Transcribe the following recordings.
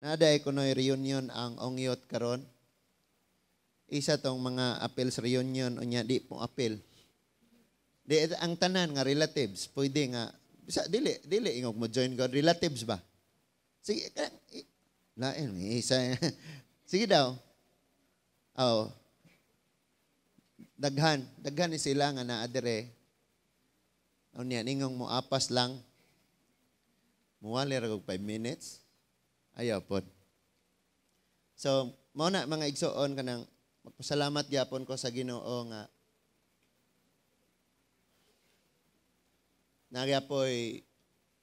Naday kunoy reunion ang ongyot karon. Isa tong mga appeals reunion unya di po appeal. Di ang tanan nga relatives pwede nga bisa dili ingog mo join God relatives ba? Sige lain isa. Sige daw. Oh. Daghan ni sila nga naa dire. Unya ningong mo apas lang. Muwali ra og 5 minutes. Ayaw pod. So, mao na mga igsoon kanang magpasalamat gyapon ko sa Ginoo nga nagyapoy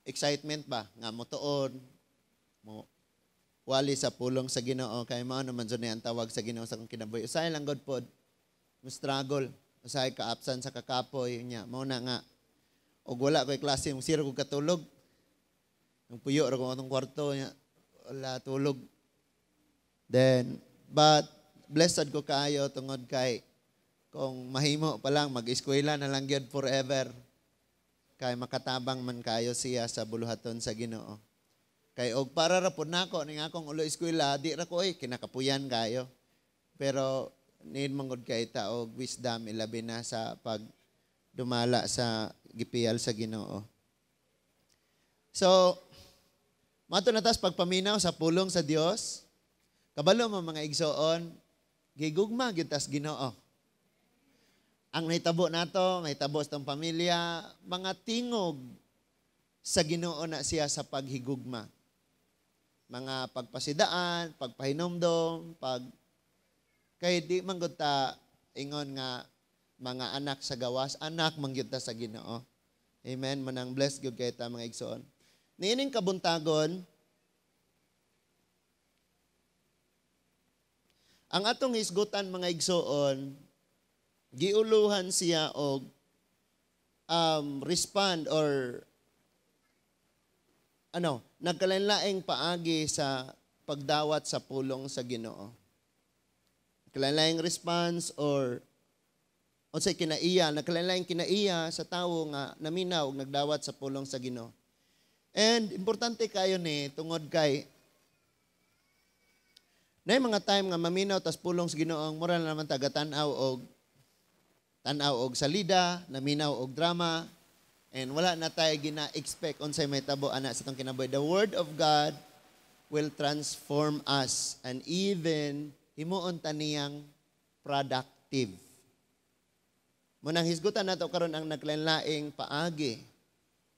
excitement ba nga motuon mo wali sa pulong sa Ginoo kay mao naman jud ang tawag sa Ginoo sa kong kinabuhi. Usahay lang god pod. Mo struggle, usahay ka absent sa kakapoy nya. Mao na nga og wala ko'y klase mo sira ko katulog. Ang puyo ra ko atong kwarto nya. Wala tulog. Then, but blessed ko kaayo tungod kay kung mahimo pa lang mag-eskwela na lang gyud forever. Kay makatabang man kayo siya sa buluhaton sa Ginoo. Kay og para ra pud nako ning akong ulo eskwela di ra ko kinakapuyan kayo. Pero need mangod kay ta og wisdom ilabi na sa pag dumala sa gipiyal sa Ginoo. So, mato na tas pagpaminaw sa pulong sa Dios. Kabalo mo mga igsoon, gigugma gyud tas Ginoo. Ang nahitabo nato, nahitabo sa tong pamilya, mga tingog sa Ginoo na siya sa paghigugma. Mga pagpasidaan, pagpahinomdom, kay di man gud ta ingon nga mga anak sa gawas, anak man gyud ta sa Ginoo. Amen. Manang blessed gyud kay ta mga igsoon. Niining kabuntagon, ang atong hisgutan mga igsoon, giuluhan siya og respond or nagkalain-laing paagi sa pagdawat sa pulong sa Ginoo. Nagkalain-laing response or unsay kinaiya, nagkalain-laing kinaiya sa tawo nga naminaw og nagdawat sa pulong sa Ginoo. And importante kayo ni tungod kay na mga time nga maminaw tas pulong sa Ginoo moral naman taga tan-aw og salida, naminaw og drama and wala na tayo gina-expect unsay may tabo ana sa tong kinabuhi. The word of God will transform us and even himuon ta niyang productive. Munang hisgutan nato karon ang naglain-laing paagi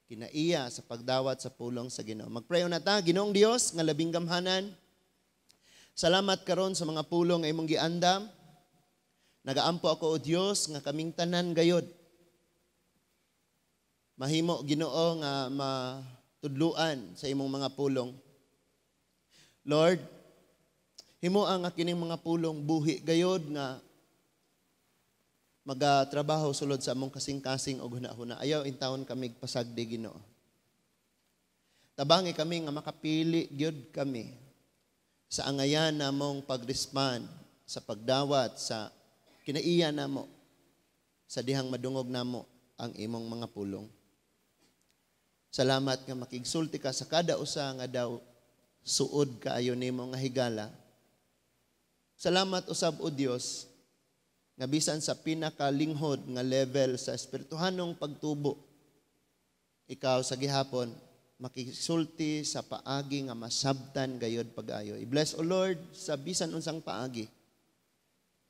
kinaiya sa pagdawat sa pulong sa Ginoo. Magpray na ta, Ginoong Dios nga labing gamhanan. Salamat karon sa mga pulong nga imong giandam. Nagaampo ako o Dios nga kaming tanan gayod. Mahimo Ginoo nga matudluan sa imong mga pulong. Lord, himuang nga kining mga pulong buhi gayod nga magatrabaho sulod sa among kasing-kasing o huna-huna. Ayaw intawon kami pasagdi Ginoo. Tabangi kami nga makapili gyud kami sa angayan namong pag-respond sa pagdawat sa kinaiya namo sa dihang madungog namo ang imong mga pulong. Salamat nga makigsulti ka sa kada usa nga daw suod kaayo nimo nga higala. Salamat usab o Dios nga bisan sa pinakalinghod nga level sa espirituhanong pagtubo, ikaw sa gihapon, makisulti sa paagi nga masabtan gayod pag-ayo. I-bless o Lord sa bisan unsang paagi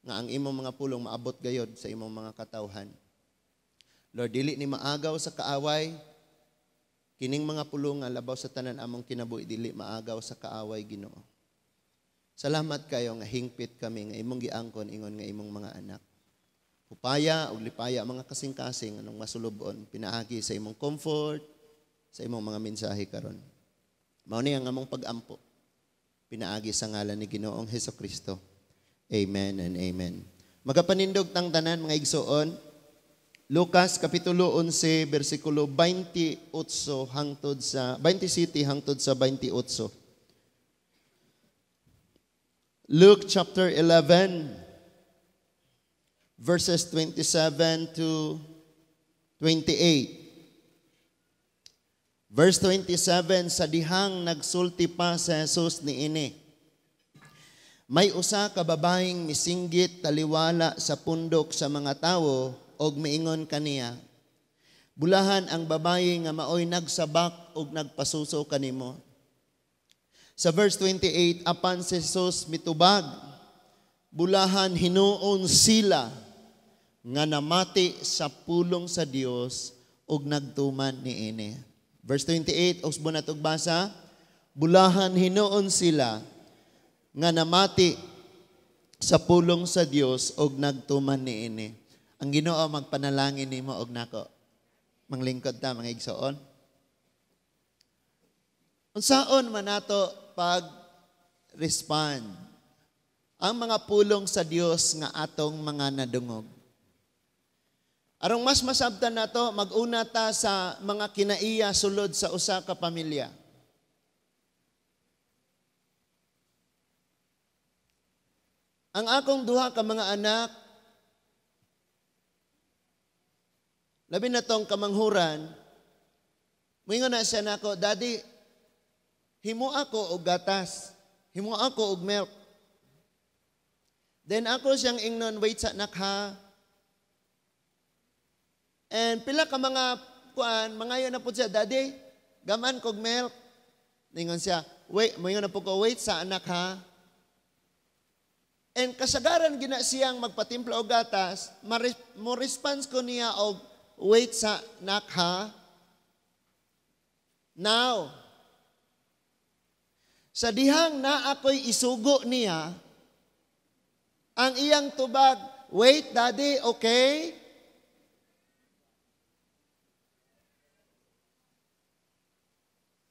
nga ang imong mga pulong maabot gayod sa imong mga katawhan. Lord, dili ni maagaw sa kaaway, kining mga pulong nga labaw sa tanan among kinabuhi, dili maagaw sa kaaway Ginoo. Salamat kayo nga hingpit kami nga imong giangkon ingon nga imong mga anak. Upaya ug lipaya mga kasing-kasing anong masulubon pinaagi sa imong comfort, sa imong mga mensahe karon. Mao ni ang among pag-ampo. Pinaagi sa ngalan ni Ginoong Hesukristo. Amen and amen. Magapanindog tang tanan mga igsoon. Lucas kapitulo 11 bersikulo 28 hangtod sa 27 hangtod sa 28. Luke chapter 11, verses 27 to 28. Verse 27, sa dihang nagsulti pa sa Jesus niini. May usa ka babaeng misinggit taliwala sa pundok sa mga tawo og miingon kaniya, bulahan ang babaye nga maoy nagsabak og nagpasuso kanimo. Sa verse 28, apan si Jesus mitubag, bulahan hinuon sila nga namati sa pulong sa Dios og nagtuman niini. Verse 28, usbo na tugbasa, bulahan hinuon sila nga namati sa pulong sa Dios og nagtuman niini. Ang Ginoo magpanalangin nimo og nako. Manglingkod ta mga igsoon. Unsaon man nato pag-respond ang mga pulong sa Dios nga atong mga nadungog. Arong mas masabtan nato, mag-una ta sa mga kinaiya sulod sa usa ka pamilya. Ang akong duha ka mga anak, labi na tong kamanghuran, moingon na siya nako, Daddy, himo ako og gatas, himo ako og milk. Then ako siyang ingnon, wait sa anak ha. And pila ka mga kuan, mangayo na po siya, Daddy, gaman kog milk. Ningon siya, wait, moingon na po ko, wait sa anak ha. And kasagaran gina siyang magpatimpla og gatas, mo response ko niya og wait sa anak ha. Now, sa dihang na ako'y isugo niya, ang iyang tubag, wait Daddy, okay?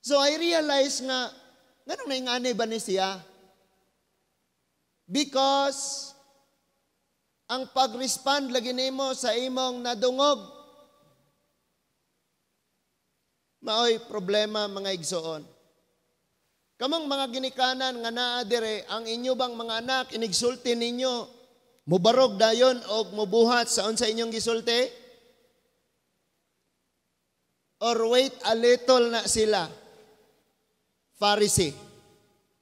So I realize nga, ganun na ingani ba ni siya? Because ang pag-respond lagi nimo sa imong nadungog, maoy problema mga igsoon. Kamang mga ginikanan nga naa dire, ang inyo bang mga anak inigsulti ninyo, mubarog dayon og mubuhat sa unsa inyong gisulti? Or wait a little na sila? Pharisee.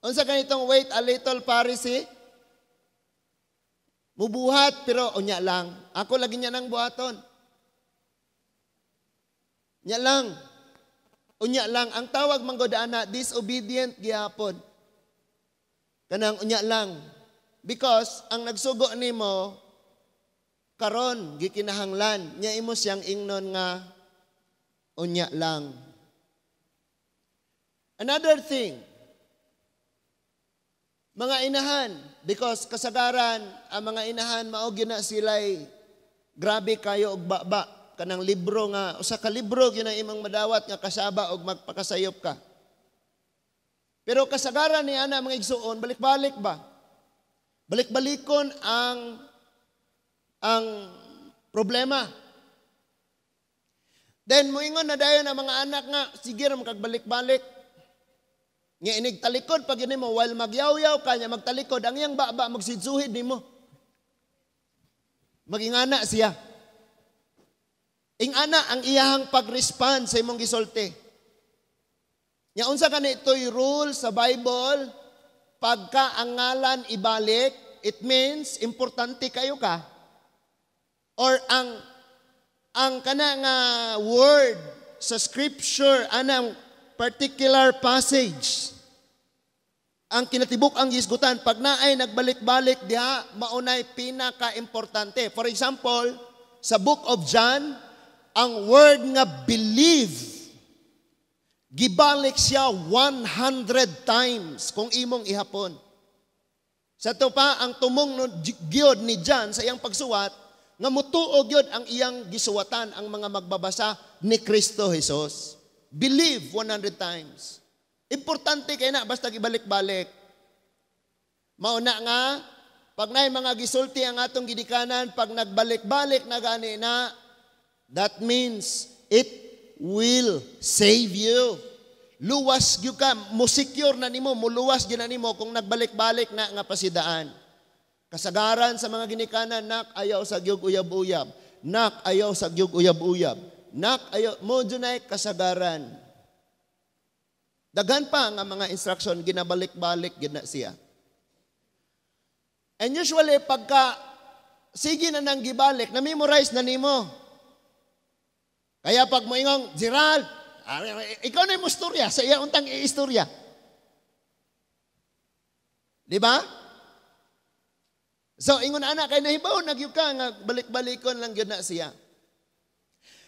Unsa ganitong wait a little Pharisee? Mubuhat pero unya lang. Ako lagi niya nang buhaton. Nya lang. Unya lang. Ang tawag manggodaan na disobedient gihapon. Kanang unya lang. Because ang nagsugo nimo karon gikinahanglan nya imo siyang ingnon nga unya lang. Another thing, mga inahan, because kasagaran, ang mga inahan, maog yun na sila'y grabe kayo og baba, kanang libro nga, usa ka libro yun ang imong madawat nga kasaba og magpakasayop ka. Pero kasagaran ni ana mga igsuon, balik-balik ba? Balik-balikon ang problema. Then moingon na dayon ang mga anak nga, sige ra makagbalik-balik. Nga inig talikod pag yun mo, while magyaw-yaw ka niya, magtalikod, ang iyang baba, magsidsuhid ni mo. Magingana siya. Ingana ang iyahang pag-respond sa imong gisulti. Nga unsa ka na ito'y rule sa Bible, pagka ang ngalan ibalik, it means importante kayo ka. Or ang kana nga word sa scripture, anang particular passage, ang kinatibuk ang gisgutan, pag naay nagbalik-balik diha, maunay pinaka-importante. For example, sa book of John, ang word nga believe, gibalik siya 100 times kung imong ihapon. Sa to pa, ang tumong gyud ni John sa iyang pagsuwat, nga mutuog gyud ang iyang gisuwatan ang mga magbabasa ni Kristo Jesus. Believe 100 times. Importante kay na basta gibalik-balik. Mauna nga pag naay mga gisulti ang atong gidikanan, pag nagbalik-balik na gani na, that means it will save you. Luwas gyud ka, mo secure na nimo, muluwas gyud na nimo kung nagbalik-balik na nga pasidaan. Kasagaran sa mga ginikanan, nak ayaw sa gyud uyab-uyab. Nak ayaw sa gyud uyab-uyab. Nak ayo mo dunay kasagaran. Daghan pa nga mga instruction, ginabalik-balik, gina siya. And usually, pagka sige na nang gibalik, na-memorize na nimo. Kaya pag mo ingong, Gerald, ikaw na yung istorya, sa iya untang i-istorya. Di ba? So, ingon anak, kay nahibaw, nagyo ka, nga balik-balikon lang yun na siya.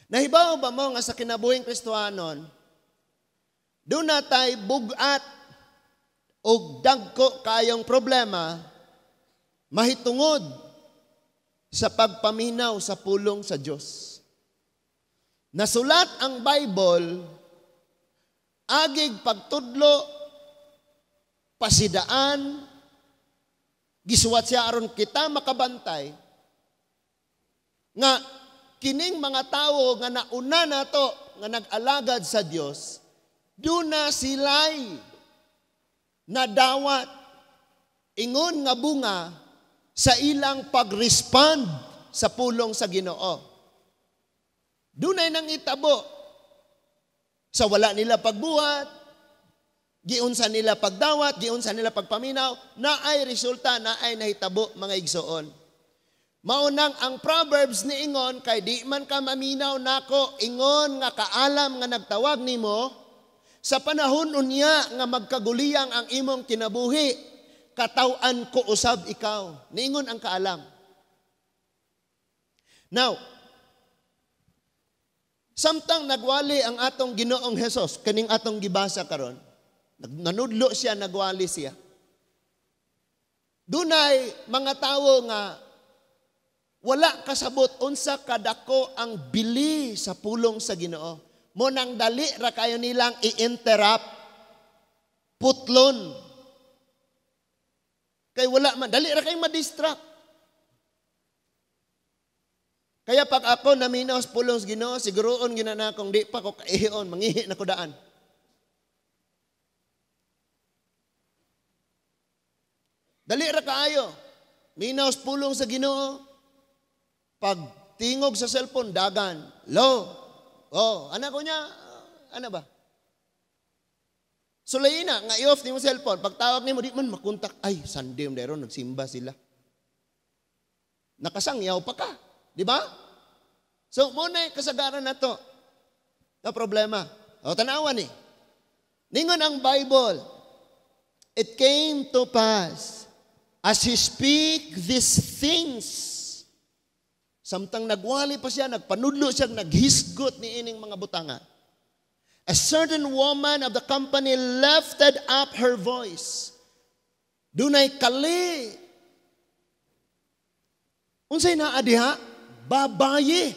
Nahibaw ba mo nga sa kinabuhing Kristohanon, doon na tayo bugat o dagko kayong problema, mahitungod sa pagpaminaw sa pulong sa Diyos. Nasulat ang Bible, agig pagtudlo, pasidaan, gisuwat siya aron kita makabantay, nga kining mga tao nga nauna nato nga nag-alagad sa Dios, doon na sila'y nadawat, ingon nga bunga sa ilang pag-respond sa pulong sa Ginoo. Doon ay nang itabo sa wala nila pagbuhat, giunsa nila pagdawat, giunsa nila pagpaminaw, na ay resulta, na ay nahitabo mga igsoon. Maunang ang Proverbs ni ingon, kay di man ka maminaw nako, ingon nga kaalam nga nagtawag nimo, sa panahon unya nga magkaguliyang ang imong kinabuhi, katawan ko usab ikaw. Niingon ang kaalam. Now, samtang nagwali ang atong Ginoong Hesus, kaning atong gibasa karon, nanudlo siya, nagwali siya. Dunay mga tawo nga wala kasabot unsa kadako ang bili sa pulong sa Ginoo. Mo nang dali ra kayo nilang i-interrupt, putlon. Kay wala man, dali ra kayo ma-distract. Kaya pag ako naminaw sa pulong sa Ginoo, siguroon ginana kung di pa ko kaihion, mangihi na ko daan. Dali ra kaayo. Minaw sa pulong sa Ginoo, pag tingog sa cellphone, dagan. Oh, anak ko niya, ano ba? Sulayina, nga i-off ni mo cellphone. Pag tawag ni mo, di man makontak. Ay, Sunday, meron, nagsimba sila. Nakasangyaw pa ka. Di ba? So, muna kasagaran na to. Na problema. O, tanawan eh. Ningon ang Bible, it came to pass, as he speak these things, samtang nagwali pa siya, nagpanudlo siya, naghisgot ni ining mga butanga. A certain woman of the company lifted up her voice. Dunay kali. Unsay naa diha? Babaye.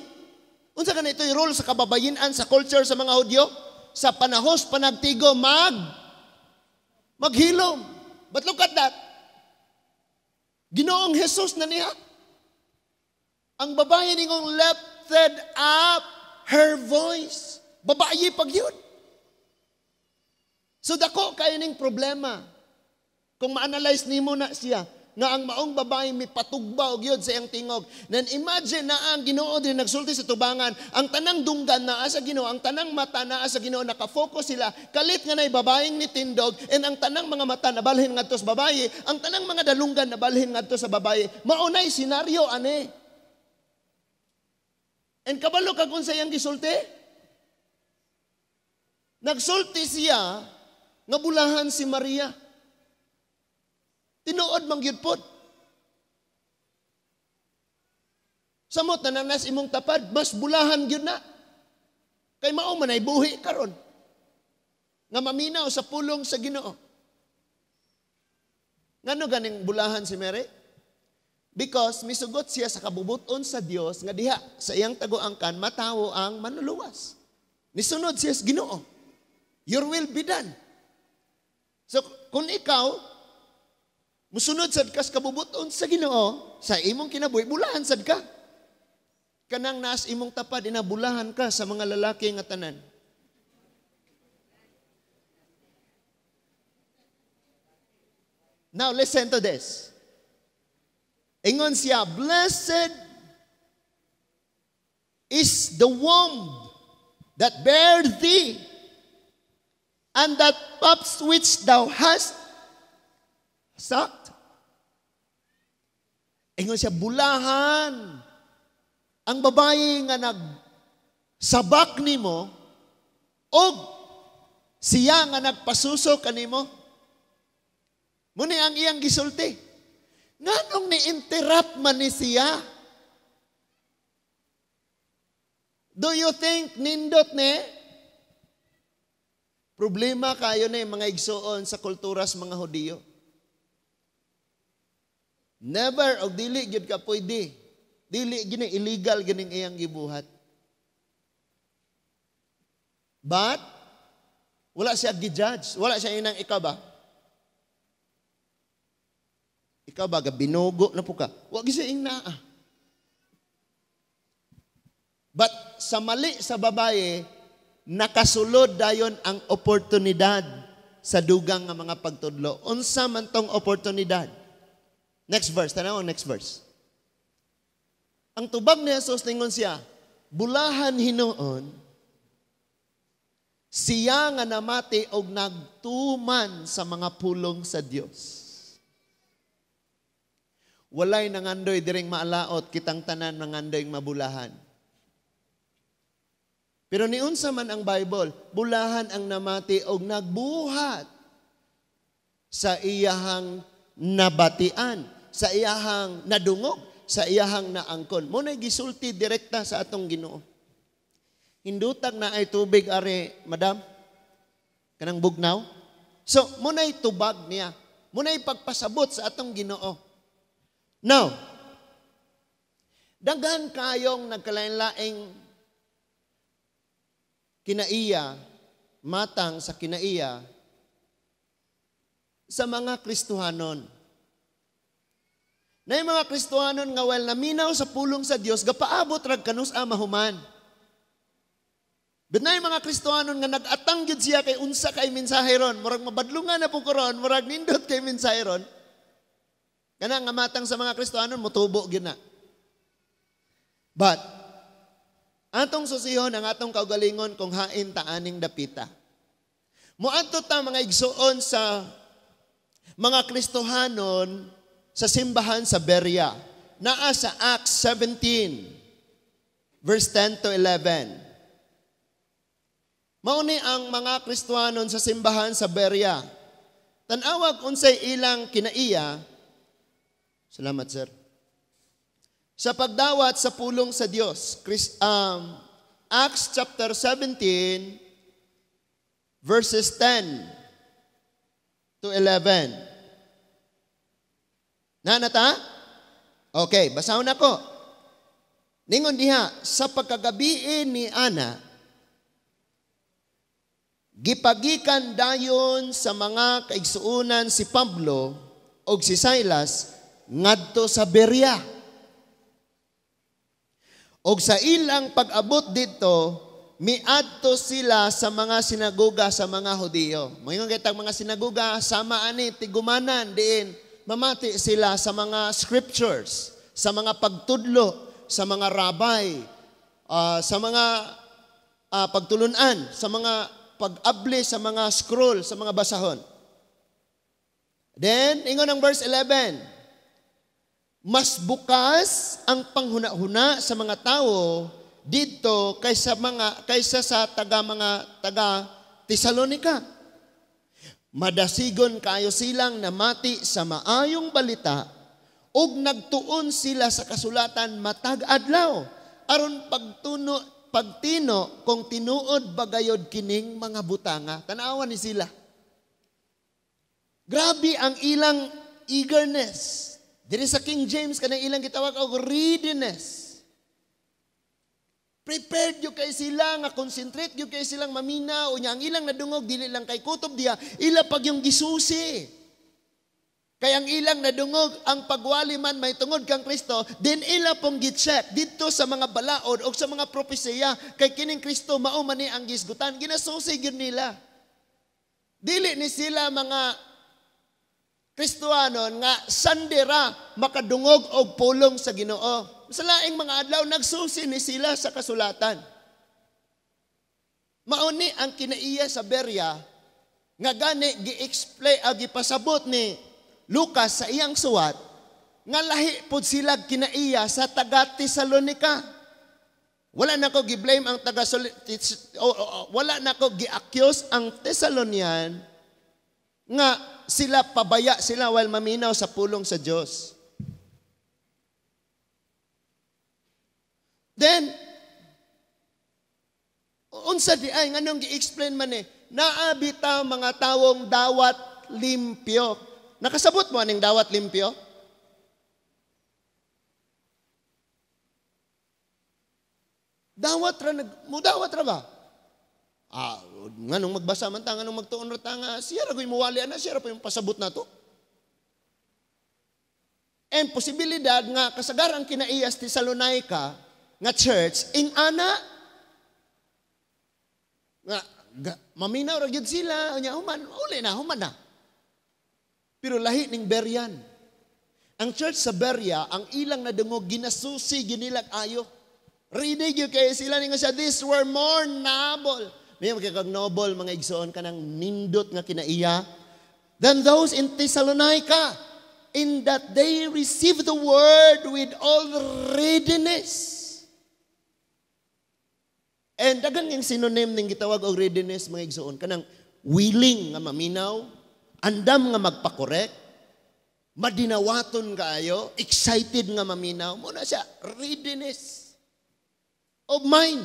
Unsa ka na ito'y role sa kababayinan sa culture sa mga Hudyo? Sa panahos, panagtigo, maghilom. But look at that. Ginoong Jesus na niya. Ang babae ningong lifted up her voice. Babae pag yun. So dako kayo ning problema. Kung ma-analyze nimo na siya, nga ang maong babae may patugba og yun sa iyang tingog. Then imagine na ang Ginoo din nagsulti sa tubangan, ang tanang dunggan naa sa Ginoo, ang tanang mata naa sa Ginoo, nakafocus sila, kalit nga nay babaeng nitindog, and ang tanang mga mata nabalhin ngadto sa babae, ang tanang mga dalunggan nabalhin ngadto sa babae. Maunay senaryo ane. And kabalo kag unsa iyang gisulti? Nagsulti siya nga bulahan si Maria. Tinuod man gyud pod. Samot na nas imong tapad, mas bulahan gyud na. Kay mao man ay buhi karon. Nga maminaw sa pulong sa Ginoo. Ngano ganing bulahan si Mary? Because misugot siya sa kabubuton sa Dios nga diha sa iyang taguangkan matawo ang manluluwas. Nisunod siya sa Ginoo. Your will be done. So kung ikaw musunod sad ka sa kabubuton sa Ginoo, sa imong kinabuhi bulahan sad ka. Kanang nas imong tapad inabulahan ka sa mga lalaki nga tanan. Now listen to this. Ingon siya, blessed is the womb that bare thee, and that paps which thou hast sucked. Ingon siya, bulahan ang babae nga nagsabak nimo o siya nga nagpasuso kanimo. Muna ang iyang gisulti. Nganong ni-interrupt man ni siya? Do you think nindot ni? Problema kayo na mga igsoon sa kultura sa mga Hudiyo. Never og dili gyud ka pwede. Dili gini illegal gining iyang gibuhat. But wala siya gi-judge. Wala siya inang ikaw ba? Ikaw ba binugo na po ka? Wa gi siya inaa. But sa mali sa babae, nakasulod dayon ang oportunidad sa dugang nga mga pagtudlo. Unsa man tong oportunidad? Next verse, tanaw next verse. Ang tubag ni Jesus ningon siya, bulahan hinuon, siya nga namati og nagtuman sa mga pulong sa Dios. Walay nangandoy diring maalaot, kitang tanan nangandoy mabulahan. Pero niunsa man ang Bible, bulahan ang namati og nagbuhat sa iyahang nabatian, sa iyahang nadungog, sa iyahang naangkon. Muna'y gisulti direkta sa atong Ginoo. Hindutag na ay tubig are, madam, kanang bugnaw. So, muna'y tubag niya. Muna'y pagpasabot sa atong Ginoo. Now, daghan kayong nagkalain-laing kinaiya, matang sa kinaiya, sa mga Kristohanon. Na yung mga Kristohanon nga well naminaw sa pulong sa Dios, gapaabot rag kanus mahuman. But na yung mga Kristohanon nga nag-atang gyud siya kay unsa kay mensahe ron, murag mabadlungan na po karon, murag nindot kay mensahe ron. Kana nga matang sa mga Kristohanon, mutubo gyud na. But atong susihon ang atong kaugalingon kung hain ta aning dapita. Moadto ta mga igsuon sa mga Kristohanon sa simbahan sa Berea. Naa sa Acts 17 verse 10 to 11. Mauni ang mga Kristohanon sa simbahan sa Berea. Tan-awag unsay ilang kinaiya. Salamat, sir. Sa pagdawat sa pulong sa Diyos. Acts chapter 17, verses 10 to 11. Nanata? Okay, basahon ako. Ningon diha, sa pagkagabi ni Ana, gipagikan dayon sa mga kaigsuunan si Pablo o si Silas ngadto sa Berea. Og sa ilang pag-abot dito, miadto sila sa mga sinagoga sa mga Hudiyo. Mayon kitang mga sinagoga, sama ani tigumanan diin, mamati sila sa mga scriptures, sa mga pagtudlo, sa mga rabay, sa mga pagtulunan, sa mga pag-abli, sa mga scroll, sa mga basahon. Then, ingon ang verse 11, mas bukas ang panghuna-huna sa mga tao dito kaysa sa mga taga Tesalonica. Madasigon kayo silang namati sa maayong balita ug nagtuon sila sa kasulatan matag adlaw aron pagtino kung tinuod bagayod kining mga butanga. Tanawan ni sila. Grabe ang ilang eagerness. Diri sa King James, kanang ilang gitawag og readiness. Prepared yung kay sila, nga concentrate yung kay silang maminaw, unya ang ilang nadungog, dili lang kay kutob diya, ila pag yung gisusi. Kaya ang ilang nadungog, ang pagwali man may tungod kang Kristo, din ila pong gitcheck dito sa mga balaod o sa mga propesya, kay kining Kristo mauman ni ang gisgutan, ginasusi yun nila. Dili ni sila mga Kristohanon nga sandera makadungog og pulong sa Ginoo. Sa laing mga adlaw nagsusi ni sila sa kasulatan. Mauni ang kinaiya sa Berea nga gani gi-explain gipasabot ni Lucas sa iyang suwat nga lahi pud sila kinaiya sa taga Tesalonica. Wala na ko gi-blame ang wala na ko gi-accuse ang Thessalonian nga sila pabaya sila while maminaw sa pulong sa Dios. Then unsa di ay nganong gi-explain man naabita mga tawong dawat limpyo. Nakasabot mo aning dawat limpyo? Dawat ra ba? Nganong magbasa man ta, nganong magtuon ra ta nga siya ra gyud muwali ana, siya ra pa yung pasabot nato. And posibilidad nga kasagaran kinaiyas Thessalonica nga church ing ana nga maminaw ra gyud sila nya human na. Pero lahi ning Berean. Ang church sa Berea, ang ilang nadungog ginasusi ginilag ayo. Ready gyud kay sila ni nga siya, these were more noble. May magkakag noble mga igsoon kanang nindot nga kinaiya than those in Thessalonica, in that they received the word with all readiness. And dagang yung synonym ning gitawag og readiness mga igsoon kanang willing nga maminaw, andam nga magpakorek, madinawaton kaayo, excited nga maminaw, mo na siya readiness of mind.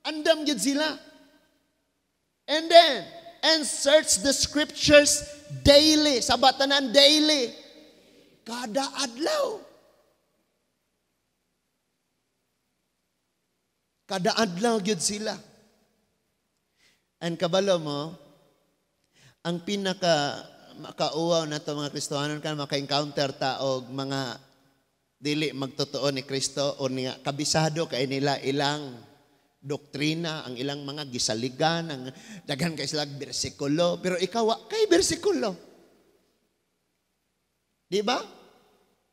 Andam gyud sila. And search the scriptures daily. Sabatanan daily. Kada adlaw. Kada adlaw gyud sila. And kabalo mo, ang pinaka makauwaw na to mga Kristohanon kan maka-encounter ta og mga dili magtotoo ni Kristo o niya kabisado kay nila ilang doktrina, ang ilang mga gisaligan, ang daghan kay sila bersikulo, pero ikaw wa kay bersikulo. Di ba?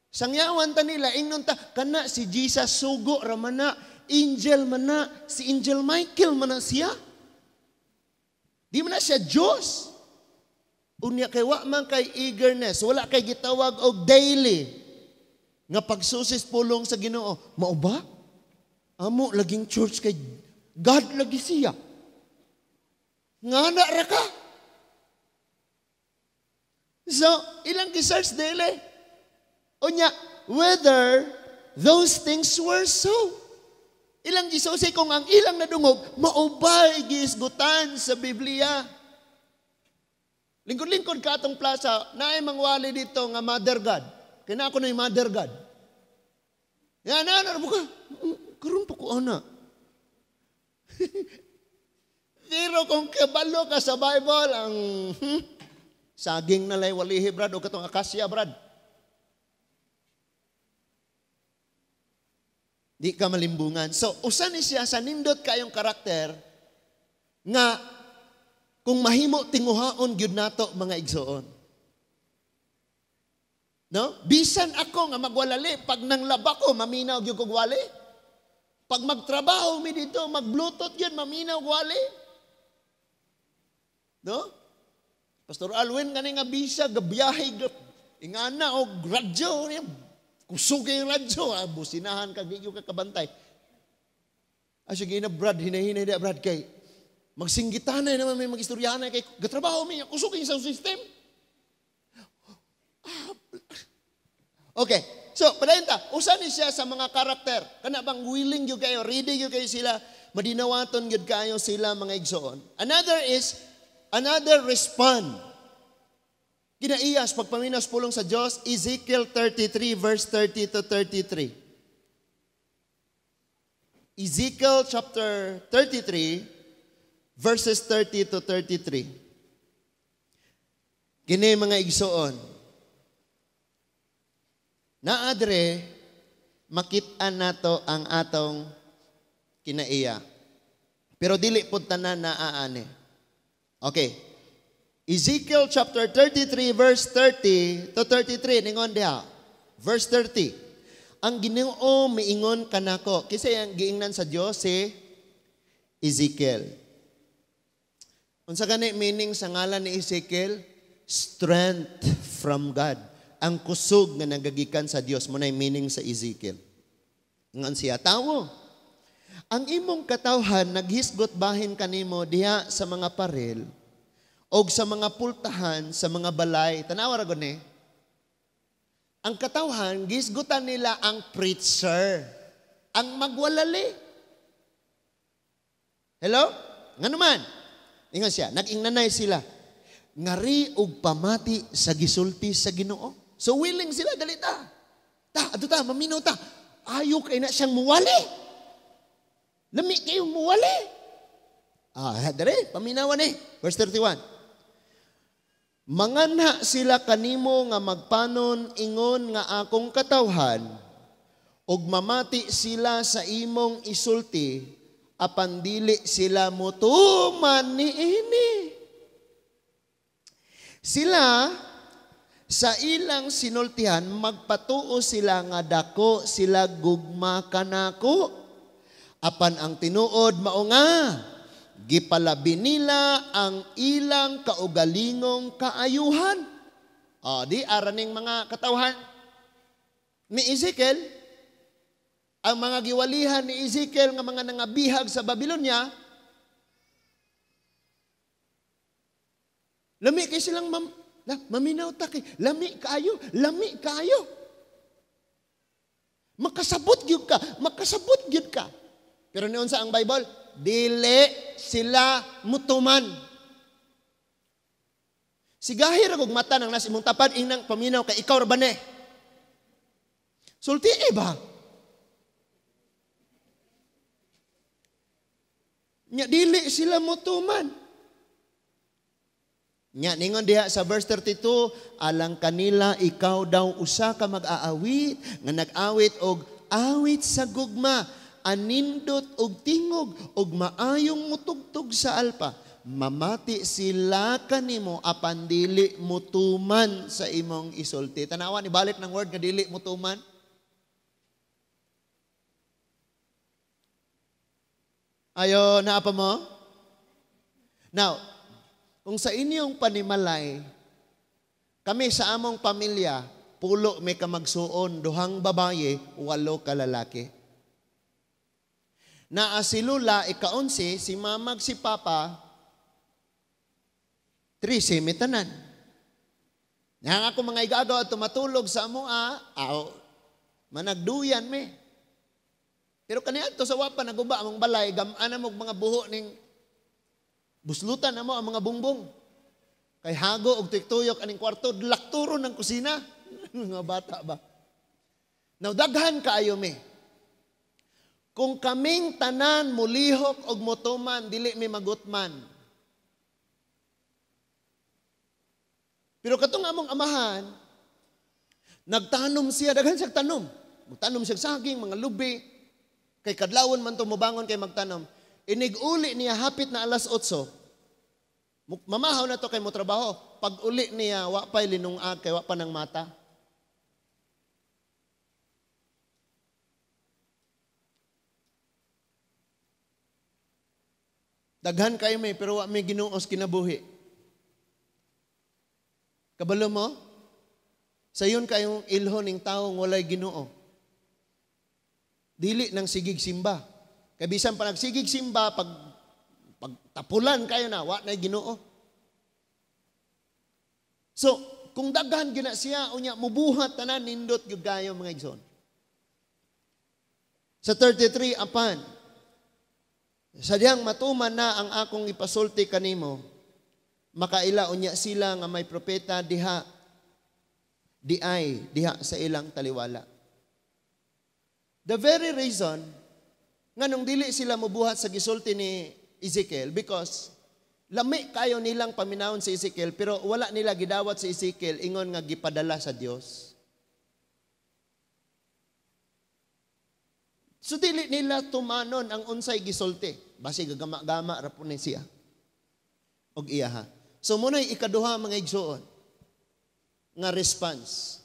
Sangyawan ta nila ingnon ta kana si Jesus sugo ra man na, angel man na, si Angel Michael man na siya. Di man na siya Diyos. Unya kay wa man kay eagerness, wala kay gitawag og daily nga pagsusis pulong sa Ginoo. Mao ba? Amo laging church kay God lagi siya. Ngana ra ka? So, ilang gi-search daily. Unya, whether those things were so. Ilang gisusay kung ang ilang nadungog, mao ba giisgutan sa Biblia. Lingkod-lingkod ka atong plaza, naay mangwali dito nga Mother God. Kaya ako na yung Mother God. Yan, buka. Karoon pa ko, ana. Pero kung kabalo ka sa Bible, ang saging na lay walihi, brad, o katong akasya, brad. Di ka malimbungan. So, usan ni siya sa nindot kayong karakter nga kung mahimo tinguhaon gyud nato mga igsoon. No? Bisan ako nga magwalali, pag nanglaba ko, maminaw gyud kog wali. Pag magtrabaho mi dito, mag-bluetooth gyud, maminaw wali. No? Pastor Alwin kani nga bisa gabiyahe ingana og radyo, kusog yung radyo, businahan ka gyud ka kabantay. Sige na brad, hinahinay da brad kay magsinggitanay naman may magistoryahanay kay gatrabaho mi, kusog yung sound system. Okay, so padayon ta, usa ni siya sa mga karakter. Kana bang willing gyud kayo, ready gyud kayo sila, madinawaton gyud kayo sila mga igsoon. Another respond. Kinaiyas pagpaminas pulong sa Dios, Ezekiel 33 verse 30 to 33. Ezekiel chapter 33 verses 30 to 33. Kini mga igsoon. Naadre, makit-an nato ang atong kinaiya. Pero dili pud tanan naaani. Okay. Ezekiel chapter 33 verse 30 to 33 ningon diha. Verse 30. Ang Ginoo miingon kanako, kisay ang giingnan sa Dios si Ezekiel. Unsa gani meaning sa ngalan ni Ezekiel? Strength from God. Ang kusog nga nagagikan sa Dios mo na meaning sa Ezekiel. Ngan siya tawo. Ang imong katawhan naghisgot bahin kanimo diha sa mga parel o sa mga pultahan, sa mga balay. Tanawa ra gud ni. Ang katawhan gisgutan nila ang preacher, ang magwalali. Hello? Ngano man? Ingon siya, nag-ingnanay sila. Ngari og pamati sa gisulti sa Ginoo. So willing sila dalita. Ato ta, maminaw ta. Ayo kay na siyang muwali. Lami kayo muwali. Dere, paminawan eh. Verse 31. Manganha sila kanimo nga magpanon ingon nga akong katawhan ug mamati sila sa imong isulti apan dili sila motuman niini. Sila sa ilang sinultihan magpatuo sila nga dako sila gugma kanako. Apan ang tinuod mao nga gipalabi nila ang ilang kaugalingong kaayuhan. Di araning mga katawhan ni Ezekiel, ang mga giwalihan ni Ezekiel nga mga nangabihag sa Babylonia, lami kay silang maminaw ta kay lami kaayo. Makasabot gyud ka. Pero niyon sa ang Bible, dili sila mutuman. Sigahir og mata nang nas imong tapad inang paminaw kay ikaw ra ba ne? Sulti ba? Nya dili sila mutuman. Nya ningon diha sa verse 32, alang kanila ikaw daw usa ka mag-aawit nga nag-awit og awit sa gugma, anindot og tingog og maayong mutugtog sa alpa. Mamati sila kanimo apan dili mutuman sa imong isulti. Tanawa ni balik ng word nga dili mutuman. Ayo na apa mo? Now, kung sa inyong panimalay, kami sa among pamilya, pulo may kamagsuon, duhang babaye, 8 ka lalaki. Na si Lula, ika-11, si mamag, si papa, 13, may tanan. Yang ako mga igagaw at tumatulog sa amua, managduyan me. Pero kaniya to sa wapa, naguba among balay, gamana mo mga buho ning buslutan na mo ang mga bungbong. Kay hago og tiktuyok aning kwarto, lakturo ng kusina. Mga bata ba? Now, daghan kaayo me. Kung kaming tanan mulihok og motuman, dili mi magutman. Pero katong among amahan, nagtanom siya, daghan siya tanom. Magtanom siya saging, mga lubi. Kay kadlawon man tumubangon kay magtanom. Inig-uli niya hapit na alas 8. Mamahaw na to kay mo trabaho. Pag uli niya, wa pa'y linungag, kay wa pa ng mata. Daghan kayo may, pero wa may ginuos kinabuhi. Kabalo mo? Sayon kayong ilhon ng taong walay Ginoo. Dili ng sigig simba. Kaya bisan pa nagsigig simba, pag tapulan kayo na, wa na Ginoo. So, kung daghan gina siya, unya, mubuhat tanan, nindot yung gayo mga igsoon. Sa 33, apan, sadyang matuman na ang akong ipasulti kanimo, makaila unya sila nga may propeta diha sa ilang taliwala. The very reason nga nung dili sila mubuhat sa gisulti ni Ezekiel, because lami kayo nilang paminawon si Ezekiel, pero wala nila gidawat si Ezekiel ingon nga gipadala sa Dios. So dili nila tumanon ang unsay gisulti. Basi gagama-gama ra po ni siya. Og iya ha. So muna'y ikaduha mga igsuon nga response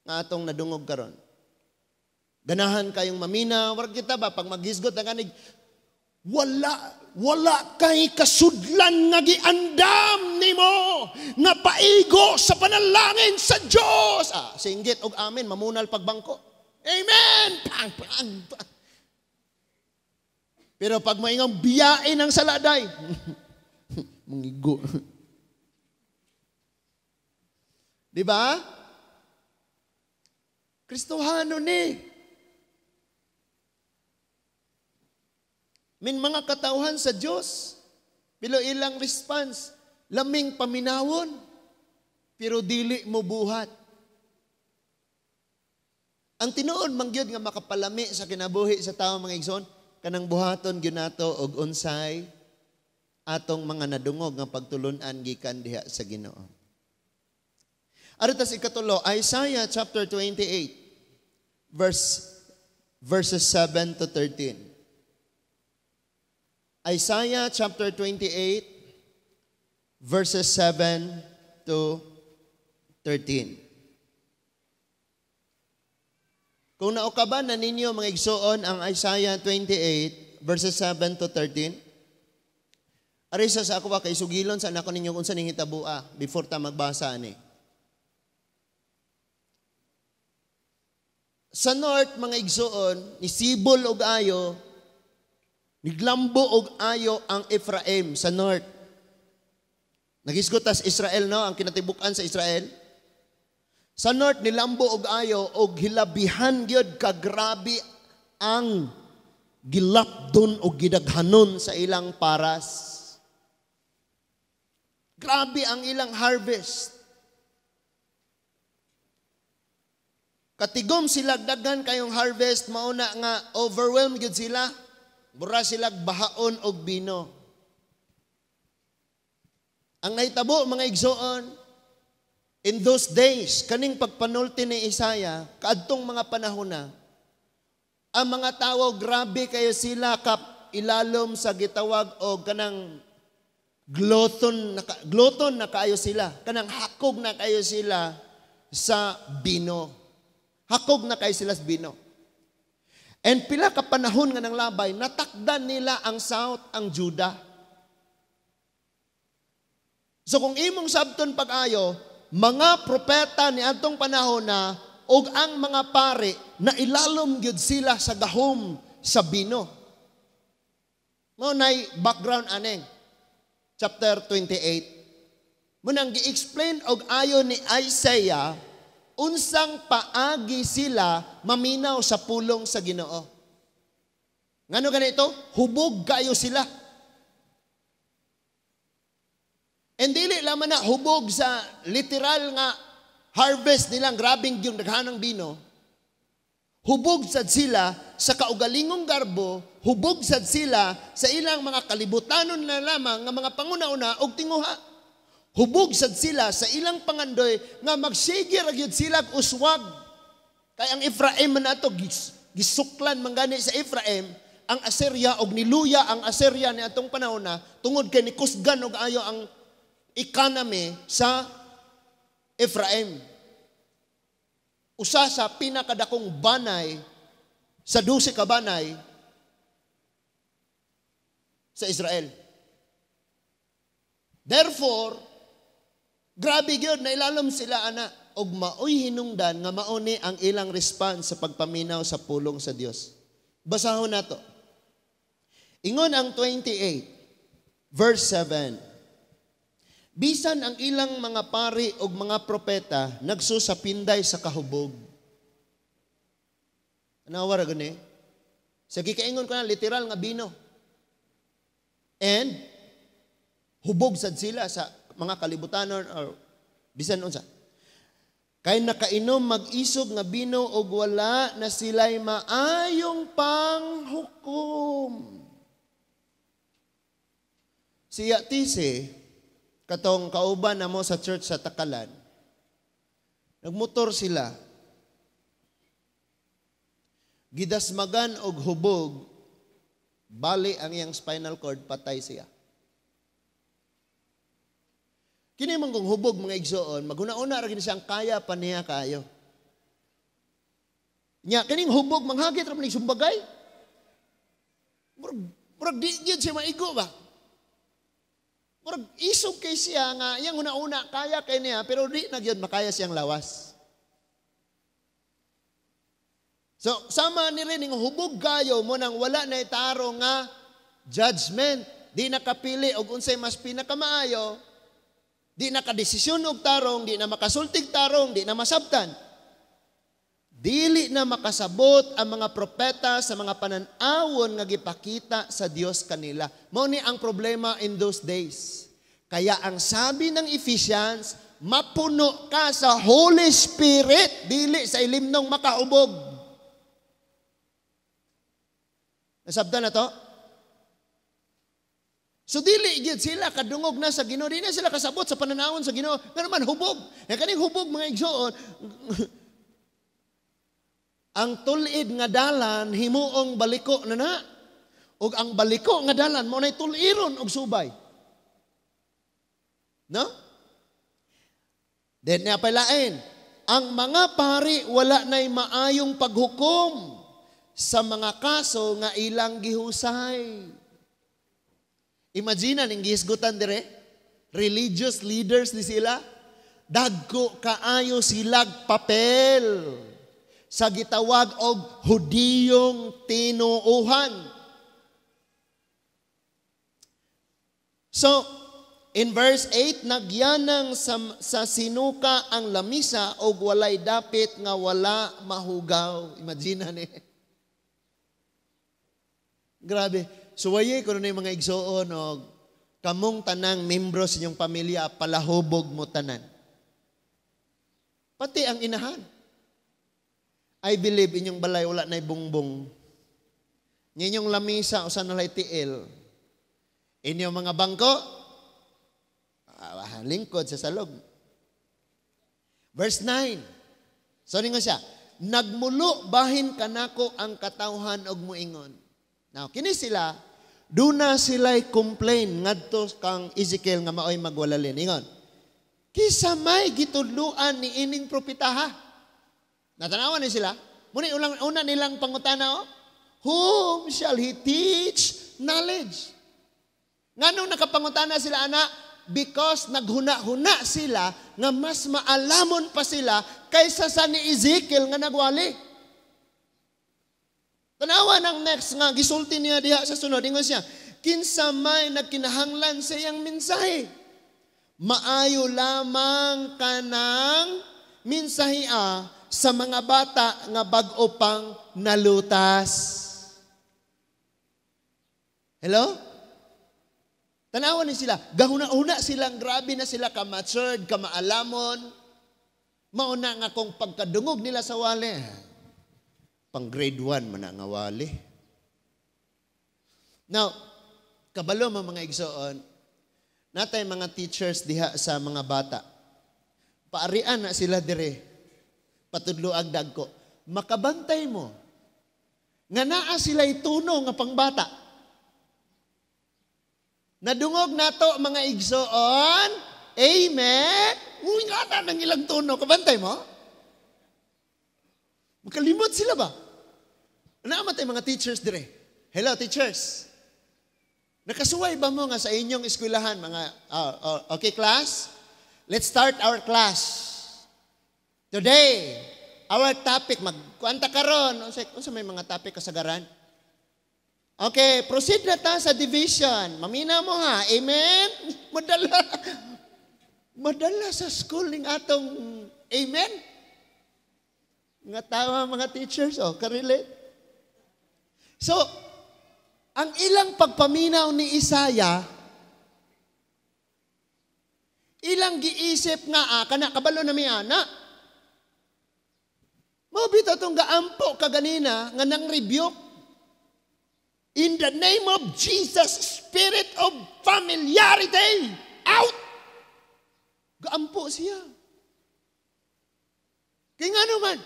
nga atong nadungog karon. Ganahan kayong mamina, war kita ba pag maghisgot na kanig Wala kay kasudlan nga giandam nimo nga paigo sa panalangin sa Dios. Singgit og amen mamunal pagbangko. Amen. Pang. Pero pag maingang biyain ng saladay, mangigo. Di ba? Kristohano ni. Min mga katauhan sa Diyos, pero ilang response, laming paminawon, pero dili mo buhat. Ang tinuod mangyod nga makapalami sa kinabuhi sa tao mga igsoon, kanang buhaton gyud nato og unsay atong mga nadungog nga pagtulon-an gikan diha sa Ginoo. Aritas ikatulo, Isaiah chapter 28 verses 7 to 13. Isaiah chapter 28 verses 7 to 13. Kung naukaban na ninyo mga igsoon ang Isaiah 28 verses 7 to 13, arisa sa ako kay sugilon sa nako ninyo kung saan hitabua before ta magbasa ani. Sa north mga igsoon, nisibol og ayo, niglambo og ayo ang Ephraim sa north. Nagisgotas Israel no, ang kinatibuk-an sa Israel. Sa north nilambo og ayo og hilabihan gyud kagrabe ang gilapdon og gidaghanon sa ilang paras. Grabe ang ilang harvest. Katigom sila daghan kayong harvest, mauna nga overwhelmed gyud sila. Mura sila bahaon og bino. Ang nahitabo mga igsoon, in those days, kaning pagpanulti ni Isaiah, kaadtong mga panahon na, ang mga tao, grabe kayo sila kap ilalom sa gitawag o kanang gloton na kayo sila. Kanang hakog na kayo sila sa bino. Hakog na kayo sila sa bino. And pila ka panahon nga ng labay, natakdan nila ang South, ang Judah. So kung imong sabton pag-ayo, mga propeta ni atong panahon na og ang mga pari na ilalom gyud sila sa gahom sa bino. Mao nay background aneng chapter 28. Munang gi-explain og ayo ni Isaiah unsang paagi sila maminaw sa pulong sa Ginoo. Ngano ganito? Hubog kayo sila. And dili lamang na hubog sa literal nga harvest nilang grabing yung daghanang bino. Hubog sad sila sa kaugalingong garbo, hubog sad sila sa ilang mga kalibutanon na lamang nga mga panguna-una og tinguha. Hubog sad sila sa ilang pangandoy nga magsige ra gyud sila uswag. Kay ang Ephraim man ato gisuklan mangani sa Ephraim, ang Assyria og niluya ang Assyria ni atong panahon na tungod kay nikusgan og ayo ang economy sa Ephraim. Usa sa pinakadakong banay sa 12 ka banay sa Israel. Therefore, grabe gyud na ilalom sila ana og maoy hinungdan nga mauni ang ilang response sa pagpaminaw sa pulong sa Dios. Basahon nato. Ingon ang 28 verse 7. Bisan ang ilang mga pari og mga propeta nagsusapinday sa kahubog. Anawara gani? Sa gikaingon ko na literal nga bino. And hubog sad sila sa mga kalibutanon or bisan unsa. Kay nakainom mag-isog nga bino og wala na sila'y maayong panghukom. Siya tise katong kauban na mo sa church sa Takalan, nagmotor sila, gidasmagan og hubog, bali ang iyang spinal cord, patay siya. Kini man kung hubog mga igsoon, maghuna-una ra gid siyang kaya pa niya kayo. Nya kining hubog manghagit ra man sumbagay. Murag di gyud siya maigo ba? Murag isog kay siya nga yang una-una kaya kay niya pero di na gyud makaya siyang lawas. So sama ni rin ning hubog kayo mo nang wala na itaro nga judgment, di nakapili og unsay mas pinakamaayo, di nakadesisyon og tarong, di na makasultig tarong, di na masabtan. Dili na makasabot ang mga propeta sa mga panan-awon nga gipakita sa Dios kanila. Mao ni ang problema in those days. Kaya ang sabi ng Ephesians, mapuno ka sa Holy Spirit, dili sa ilimnong makahubog. Nasabtan na to? So dili gyud sila kadungog na sa Ginoo, di na sila kasabot sa pananawon sa Ginoo. Nga naman hubog. Kaning hubog mga igsoon, ang tulid nga dalan himuong baliko na. Ug ang baliko nga dalan mo nay tuliron og subay. No? Then na palain, ang mga pari wala nay maayong paghukom sa mga kaso nga ilang gihusay. Imagine ning gihisgutan dire, religious leaders di sila, dagko kaayo silag papel sa gitawag og Hudiyong tinuuhan. So, in verse 8, nagyanang sa sinuka ang lamisa og walay dapit nga wala mahugaw. Imagine ni. Grabe. Suwaye ko na yung mga igsoon og kamong tanang membro sa inyong pamilya palahubog mo tanan. Pati ang inahan. I believe inyong balay wala na'y bungbong. Inyong lamisa o sa nalay tiil. Inyong mga bangko, lingkod sa salog. Verse 9. So nga siya, nagmulo bahin kanako ang katawhan og muingon. Now, kini sila, duna sila'y complain ngadto kang Ezekiel nga maoy magwalalin. Ingon, kisa may gitudluan ni ining propetaha. Natanawan ni sila. Muna una nilang pangutana, whom shall he teach knowledge? Nga nung nakapangutana sila, anak, because naghuna-huna sila nga mas maalamon pa sila kaysa sa ni Ezekiel nga nagwali. Tanawa ng next nga, gisulti niya diha sa sunod. Ingon siya, kinsa may nagkinahanglan sa iyang mensahe. Maayo lamang kanang mensahea sa mga bata nga bag-o pang nalutas. Hello? Tanawan ni sila. Gahuna-una silang grabe na sila ka-matured, ka-maalamon. Mauna nga kung pagkadungog nila sa wali. Pang grade 1 man nga wali. Now, kabalo mga igsoon, natay mga teachers diha sa mga bata. Paarian na sila dire. Patudloag dagko. Makabantay mo. Nga naa sila'y tuno nga pangbata. Nadungog nato mga igsoon. Amen. Uy nga na ng ilang tuno. Kabantay mo? Makalimot sila ba? Naamatay mga teachers dire. Hello teachers. Nakasuway ba mo nga sa inyong eskwelahan mga okay class? Let's start our class. Today, our topic, magkuanta karon. Unsa may mga topic kasagaran? Okay, proceed na ta sa division. Mamina mo ha. Amen? Madala sa school ning atong amen? Nga tawa mga teachers, karelate. So, ang ilang pagpaminaw ni Isaya, ilang giisip nga, kana kabalo na mi ana, mabito itong gaampo kaganina nga nang rebuke. In the name of Jesus, spirit of familiarity, out! Gaampo siya. Kaya nga naman,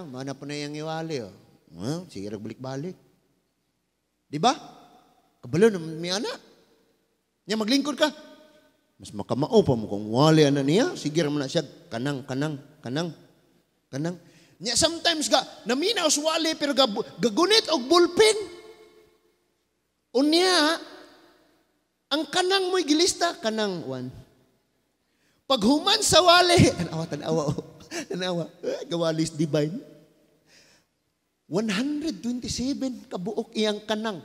mana po na yung iwali. Sige, balik-balik. Diba? Kabalo naman may anak. Niya maglingkod ka. Mas makamao pa mo kung wali na niya. Sige naman na siya, kanang. Nya sometimes naminaw sa wali pero gagunit og bullpen. Unya, ang kanang mo'y gilista, kanang 1. Pag human sa wali, tanawa, gawalis divine. 127 kabuok iyang kanang.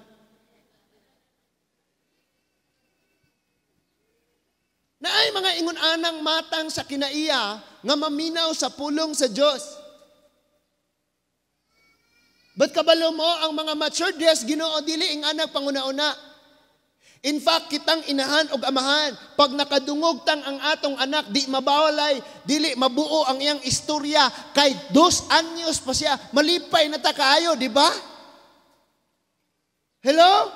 Na ay mga ingon-anang matang sa kinaiya nga maminaw sa pulong sa Diyos. Ba't kabalo mo ang mga matured yes, Ginoo dili ing anak panguna-una. In fact, kitang inahan o amahan, pag nakadungog tang ang atong anak, di mabawalay, dili mabuo ang iyang istorya, kay 2 anyos pa siya, malipay na ta kaayo, di ba? Hello?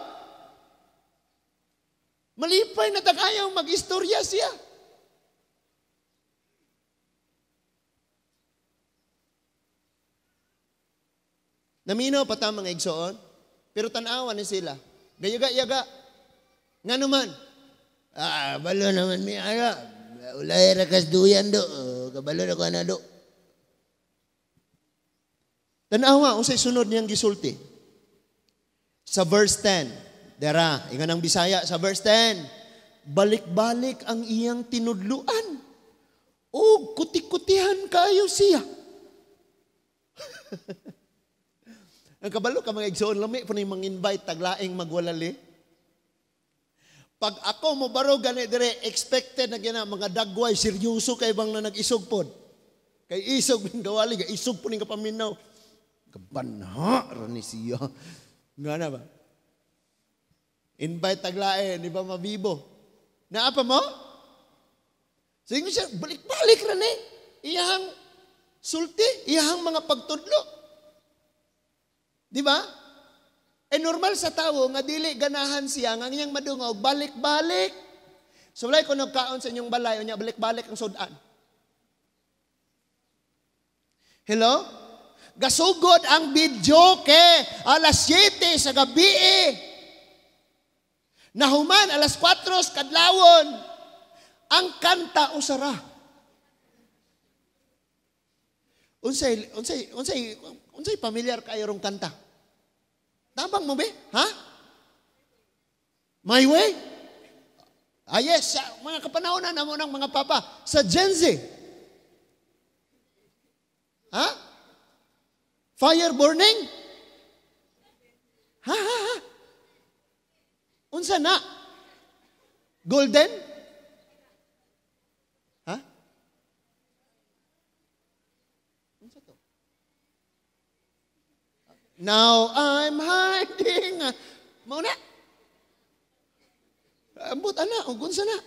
Malipay na ta kaayo, mag-istorya siya. Naminaw pa ta mga igsoon, pero tanawan ni sila. Gayaga-yaga. Nga naman, balo naman may ara. Ulay rakas duyan do. Kabalo na ko na do. Tanawa, unsay sunod niyang gisulti. Sa verse 10. Dara, ingan ang Bisaya sa verse 10. Balik-balik ang iyang tinudluan. O kuti-kutihan kayo siya. Ang kabalo ka mga igsoon, lami po na yung mang-invite, taglaing magwalali. Pag ako mo baro gani dire, expected na gina, mga dagway, seryoso kay bang na nag-isog pod. Kay isog ng gawali, isog po ning kapaminaw. Kabanha, rani siya. Nga na ba? Invite taglain, di ba mabibo? Naapa mo? Sige siya, balik-balik rani. Iyahang sulti, iyahang mga pagtudlo. Di ba? Normal sa tao nga dili ganahan siya nga niyang madungog balik-balik. So like kung nagkaon sa inyong balay unya balik-balik ang sudan. Hello? Gasugod ang video ke alas 7 sa gabi. Nahuman alas 4 kadlawon. Ang kanta usara. Unsay pamilyar kayo rong kanta? Tabang mo ba? Ha? My way? Yes, mga kapanahonan na mo ng mga papa. Sa Gen Z. Ha? Fire burning? Ha? Unsa na? Golden? Ha? Unsa to? Now I'm hiding. Mau na? Ambot ana, unsa na?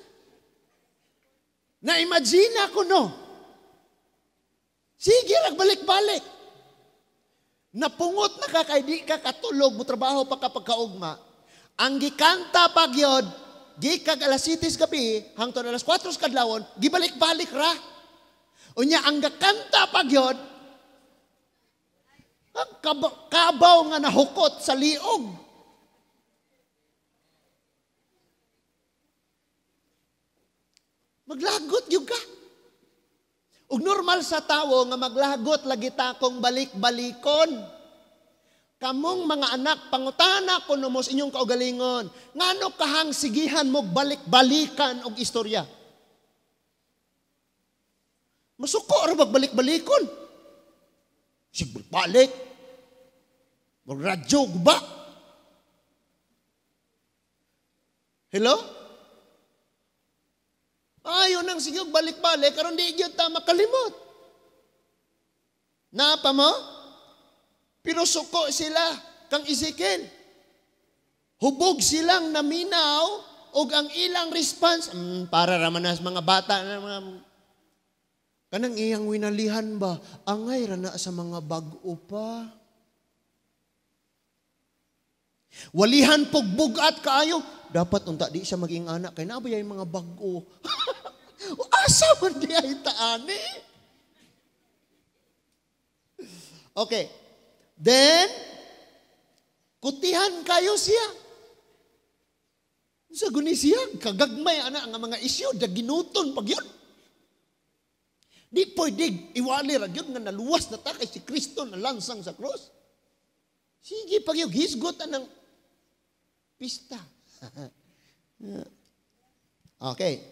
Na-imagine ako no. Sige, nagbalik-balik. Napungot na ka kay di ka katulog mo trabaho pa kapag kaugma. Ang gikanta pagyod, gikag alas 7 gabi hangtod alas 4 kadlawon, gibalik-balik ra. Unya ang gakanta pagyod, kabaw nga nahukot sa liog. Maglagot yung ka. Ug normal sa tawo nga maglagot lagi ta kong balik-balikon. Kamong mga anak, pangutana ko numos inyong kaugalingon. Ngano kahang sigihan mo balik-balikan og istorya? Masuko ra magbalik-balikon. Sig balik. Magradyo ba? Hello? Ayaw nang sigog balik-balik, karon di gyud ta makalimot. Napa mo? Pero suko sila kang Ezekiel. Hubog silang naminaw og ang ilang response para raman nas mga bata na mga kanang iyang winalihan ba angay ra na sa mga bag-o pa. Walihan pugbugat kaayo. Dapat unta di siya maging anak kay naabay ay mga bag-o. Asa man di ay taani? Okay. Then, kutihan kayo siya. Sa guni siya, kagagmay ana nga mga isyu, daginuton pag yun. Di pwede iwali ra gyud nga naluwas na ta kay si Kristo na lansang sa cross. Sige pag yung hisgot anang pista. Okay.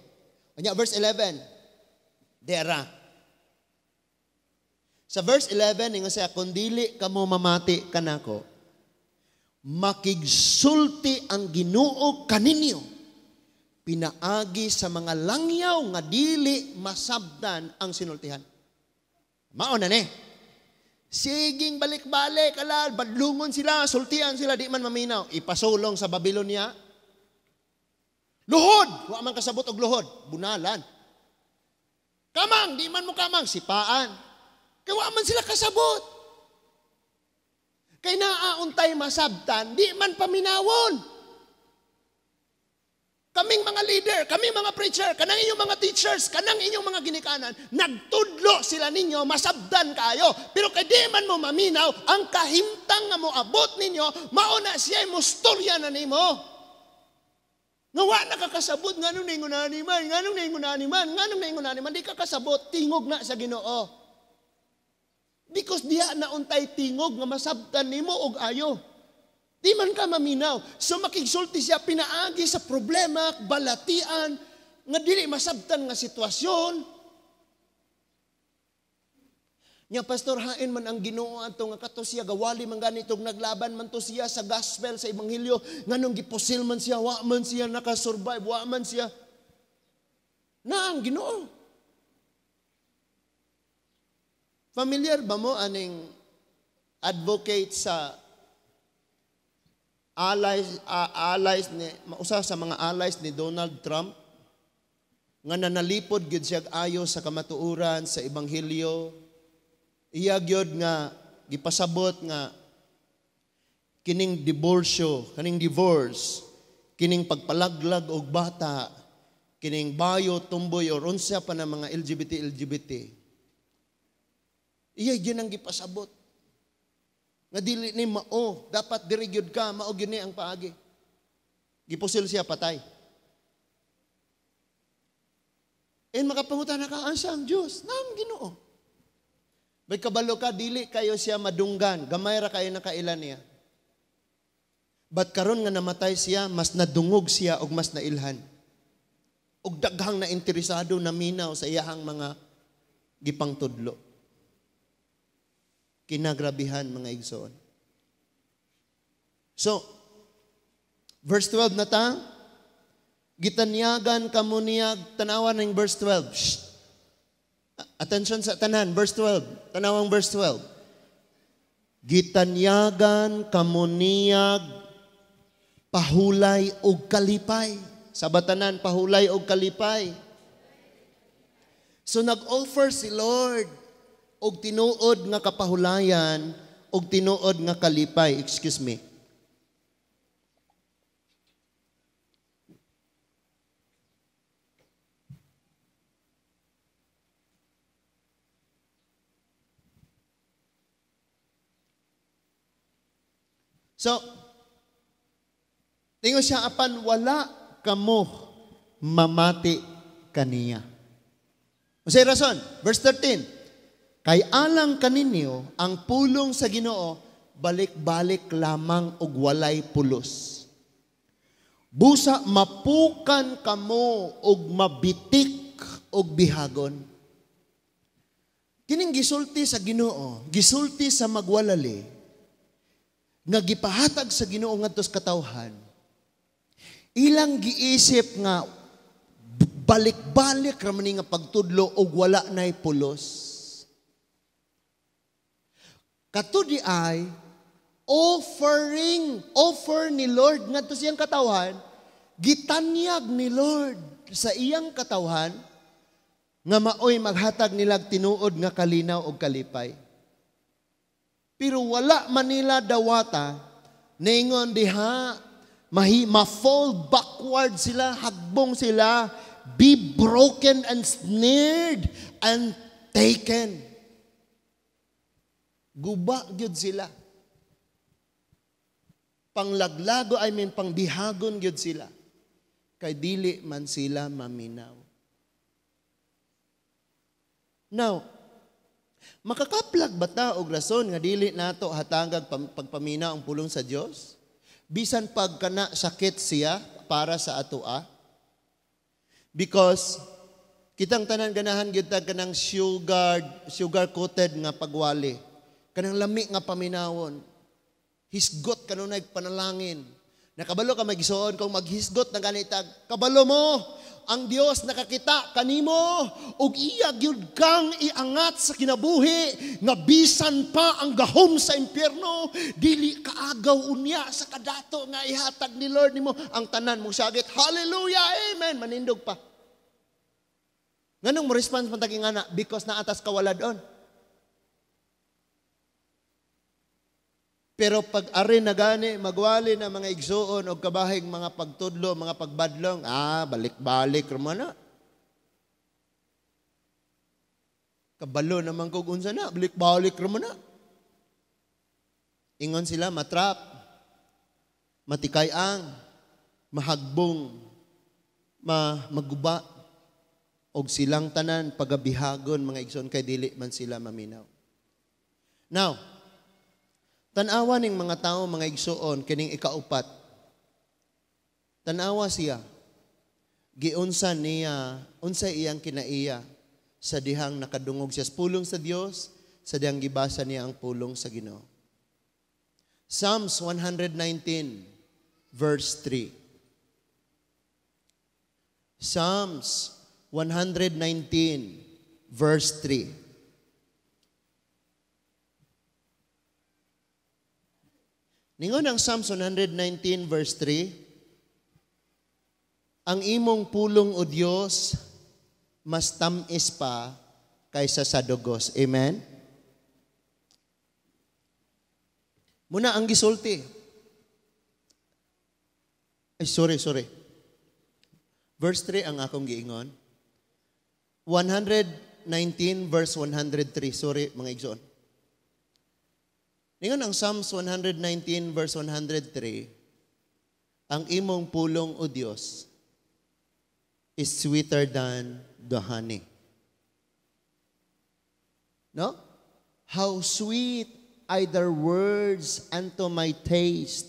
Anya, verse 11. Dera. Sa verse 11, ingon siya, kung dili ka mo mamati kanako, makigsulti ang Ginoo kaninyo, pinaagi sa mga langyaw nga dili masabdan ang sinultihan. Mao na ni. Siging balik-balik, alal, badlungon sila, sultian sila, di man maminaw. Ipasulong sa Babylonia. Luhod! Wa man kasabot og luhod. Bunalan. Kamang, di man mo kamang. Sipaan. Kaya wa man sila kasabot. Kaya naauntay masabtan, di man paminawon. Kaming mga leader, kaming mga preacher, kanang inyong mga teachers, kanang inyong mga ginikanan, nagtudlo sila ninyo, masabdan kayo. Pero kay di man mo maminaw, ang kahimtang nga mo abot ninyo, mauna siya mustorya na nimo. Nga wa nakakasabot, nganong naingunaniman, di ka kasabot, tingog na sa Ginoo. Because diha nauntay tingog nga masabtan nimo og ayo. Di man ka maminaw. So makigsulti siya pinaagi sa problema, balatian, nga dili masabtan nga sitwasyon. Nya pastor, hain man ang Ginoo ato nga kato siya gawali man ganitong naglaban man to siya sa gospel, sa ebanghelyo, nganong gipusil man siya, wa man siya nakasurvive, wa man siya. Na ang Ginoo. Familiar ba mo aning advocate sa allies ni mausa sa mga allies ni Donald Trump nga nanalipod gyud siya ayo sa kamatuoran sa ebanghelyo, iya gyud nga gipasabot nga kining divorce, kining pagpalaglag og bata, kining bayo, tumboy or unsa pa na mga LGBT. Iya gyud ang gipasabot. Nga dili ni mao, dapat diri gyud ka, mao gyud ni ang paagi. Gipusil siya patay. Makapangutan ka, ansa ang Diyos? Nang Ginoo. May kabalo ka, dili kayo siya madunggan, gamay ra kayo nakailan niya. But karon nga namatay siya, mas nadungog siya og mas nailhan. Og daghang na interesado na minaw sa iyahang mga gipang tudlo. Kinagrabihan mga igsoon. So, verse 12 na ta, gitanyagan kamo niya, tanawan ng verse 12. Shh. Attention sa tanan, verse 12. Tanawang verse 12. Gitanyagan kamo niya, pahulay og kalipay. Sa batanan, pahulay og kalipay. So, nag-offer si Lord og tinuod nga kapahulayan, og tinuod nga kalipay. Excuse me. So, tingo siya apan wala kamo mamati kaniya. Unsay rason? Verse 13. Kay alang kaninyo ang pulong sa Ginoo balik-balik lamang og walay pulos. Busa mapukan kamo og mabitik og bihagon. Kining gisulti sa Ginoo, gisulti sa magwalali, nga gipahatag sa Ginoo ngadto sa katawhan. Ilang giisip nga balik-balik ra man nga pagtudlo og wala nay pulos. Kato di ay offer ni Lord ngadto sa iyang katawhan, gitanyag ni Lord sa iyang katawhan nga maoy maghatag nilag tinuod nga kalinaw og kalipay. Pero wala man nila dawata, ningon diha, ma-fall backward sila, hagbong sila, be broken and snared and taken. Guba gyud sila. Panglaglago, pangbihagon gyud sila. Kay dili man sila maminaw. Now, makakaplag ba ta og rason nga dili nato hatagag pagpaminaw ang pulong sa Dios? bisan pagkana sakit siya para sa atoa. Because kitang tanan ganahan gyud ta kanang sugar coated nga pagwali. Kanang lami nga paminawon. Hisgot kanunay panalangin. Nakabalo ka magisuon kung maghisgot na ganitag. Kabalo mo, ang Dios nakakita kanimo ug iya gyud kang iangat sa kinabuhi nga bisan pa ang gahom sa impyerno dili kaagaw unya sa kadato nga ihatag ni Lord nimo ang tanan mong sagit. Hallelujah, amen. Manindog pa. Nganong mo response man tagi nga na because na atas kawala doon. Pero pag ari na gani, magwali na mga igsuon o kabahig mga pagtudlo, mga pagbadlong, balik-balik naman na. Kabalo naman kung unsa na, balik-balik naman na. Ingon sila, matrap, matikayang, mahagbong, maguba, og silang tanan, pagabihagon, mga igsuon, kay dili man sila maminaw. Now, tanawa ning mga tao, mga igsuon, kining ikaupat. Tanawa siya, giunsa niya, unsa iyang kinaiya, sa dihang nakadungog siya sa pulong sa Dios, sa dihang gibasa niya ang pulong sa Ginoo. Psalms 119, verse 3. Psalms 119, verse 3. Ningon ang Psalms 119 verse 3, ang imong pulong o Dios mas tamis pa kaysa sa dugos. Amen? Muna ang gisulti. Sorry. Verse 3 ang akong giingon. 119 verse 103. Sorry mga igsoon. Ningon ang Psalms 119 verse 103, ang imong pulong o Dios is sweeter than the honey. No? How sweet are their words unto my taste.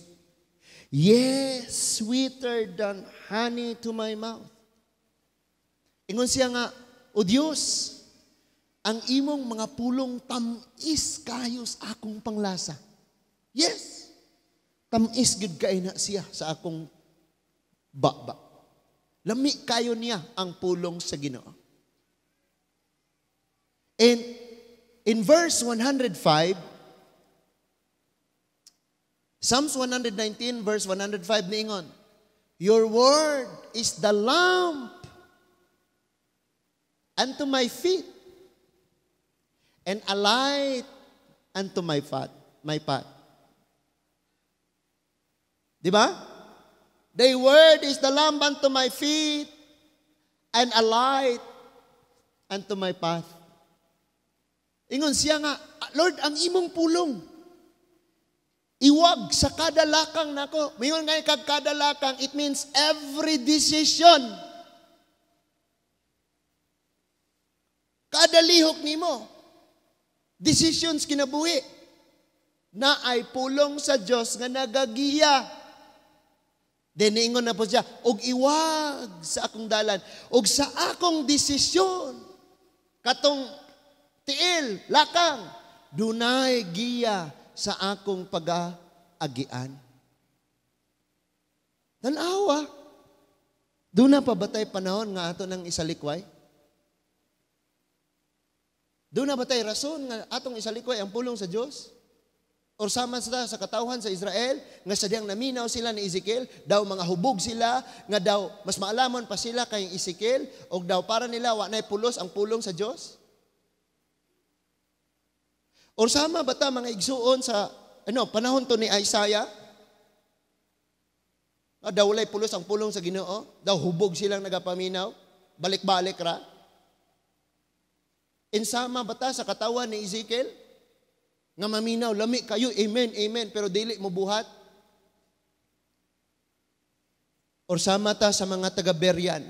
Yes, sweeter than honey to my mouth. Ingon siya nga, o Dios, ang imong mga pulong tamis kayo sa akong panglasa. Yes. Tamis gud kay na siya sa akong baba. Lami kayo niya ang pulong sa Ginoo. And in verse 105, Psalms 119 verse 105 niingon, your word is the lamp unto my feet, and a light unto my path. Diba? Thy word is the lamp unto my feet, and a light unto my path. Ingon siya nga, Lord, ang imong pulong, iwag sa kada lakang nako. Mayon nga kag kada lakang, it means every decision. Kada lihok nimo, decisions kinabuhi na ay pulong sa Dios nga nagagiya. Diniingon na po siya, og iwag sa akong dalan, og sa akong desisyon, katong tiil, lakang, dunay giya sa akong pag-aagian. Tanawa, doon na pa batay panahon nga ato ng isalikway? Doon na batay rason nga atong isalikway ang pulong sa Dios? Or sama sa katawhan sa Israel, nga sadyang naminaw sila ni Ezekiel, daw mga hubog sila, nga daw mas maalamon pa sila kay Ezekiel, o daw para nila wa na'y pulos ang pulong sa Dios? Or sama ba ta mga igsuon sa panahon to ni Isaiah? Daw walay pulos ang pulong sa Ginoo, daw hubog silang nagapaminaw, balik-balik ra. Insama ba ta sa katawan ni Ezekiel? Nga maminaw, lami kayo, amen, amen, pero dili mo buhat? Or sama ta sa mga taga-Beryan,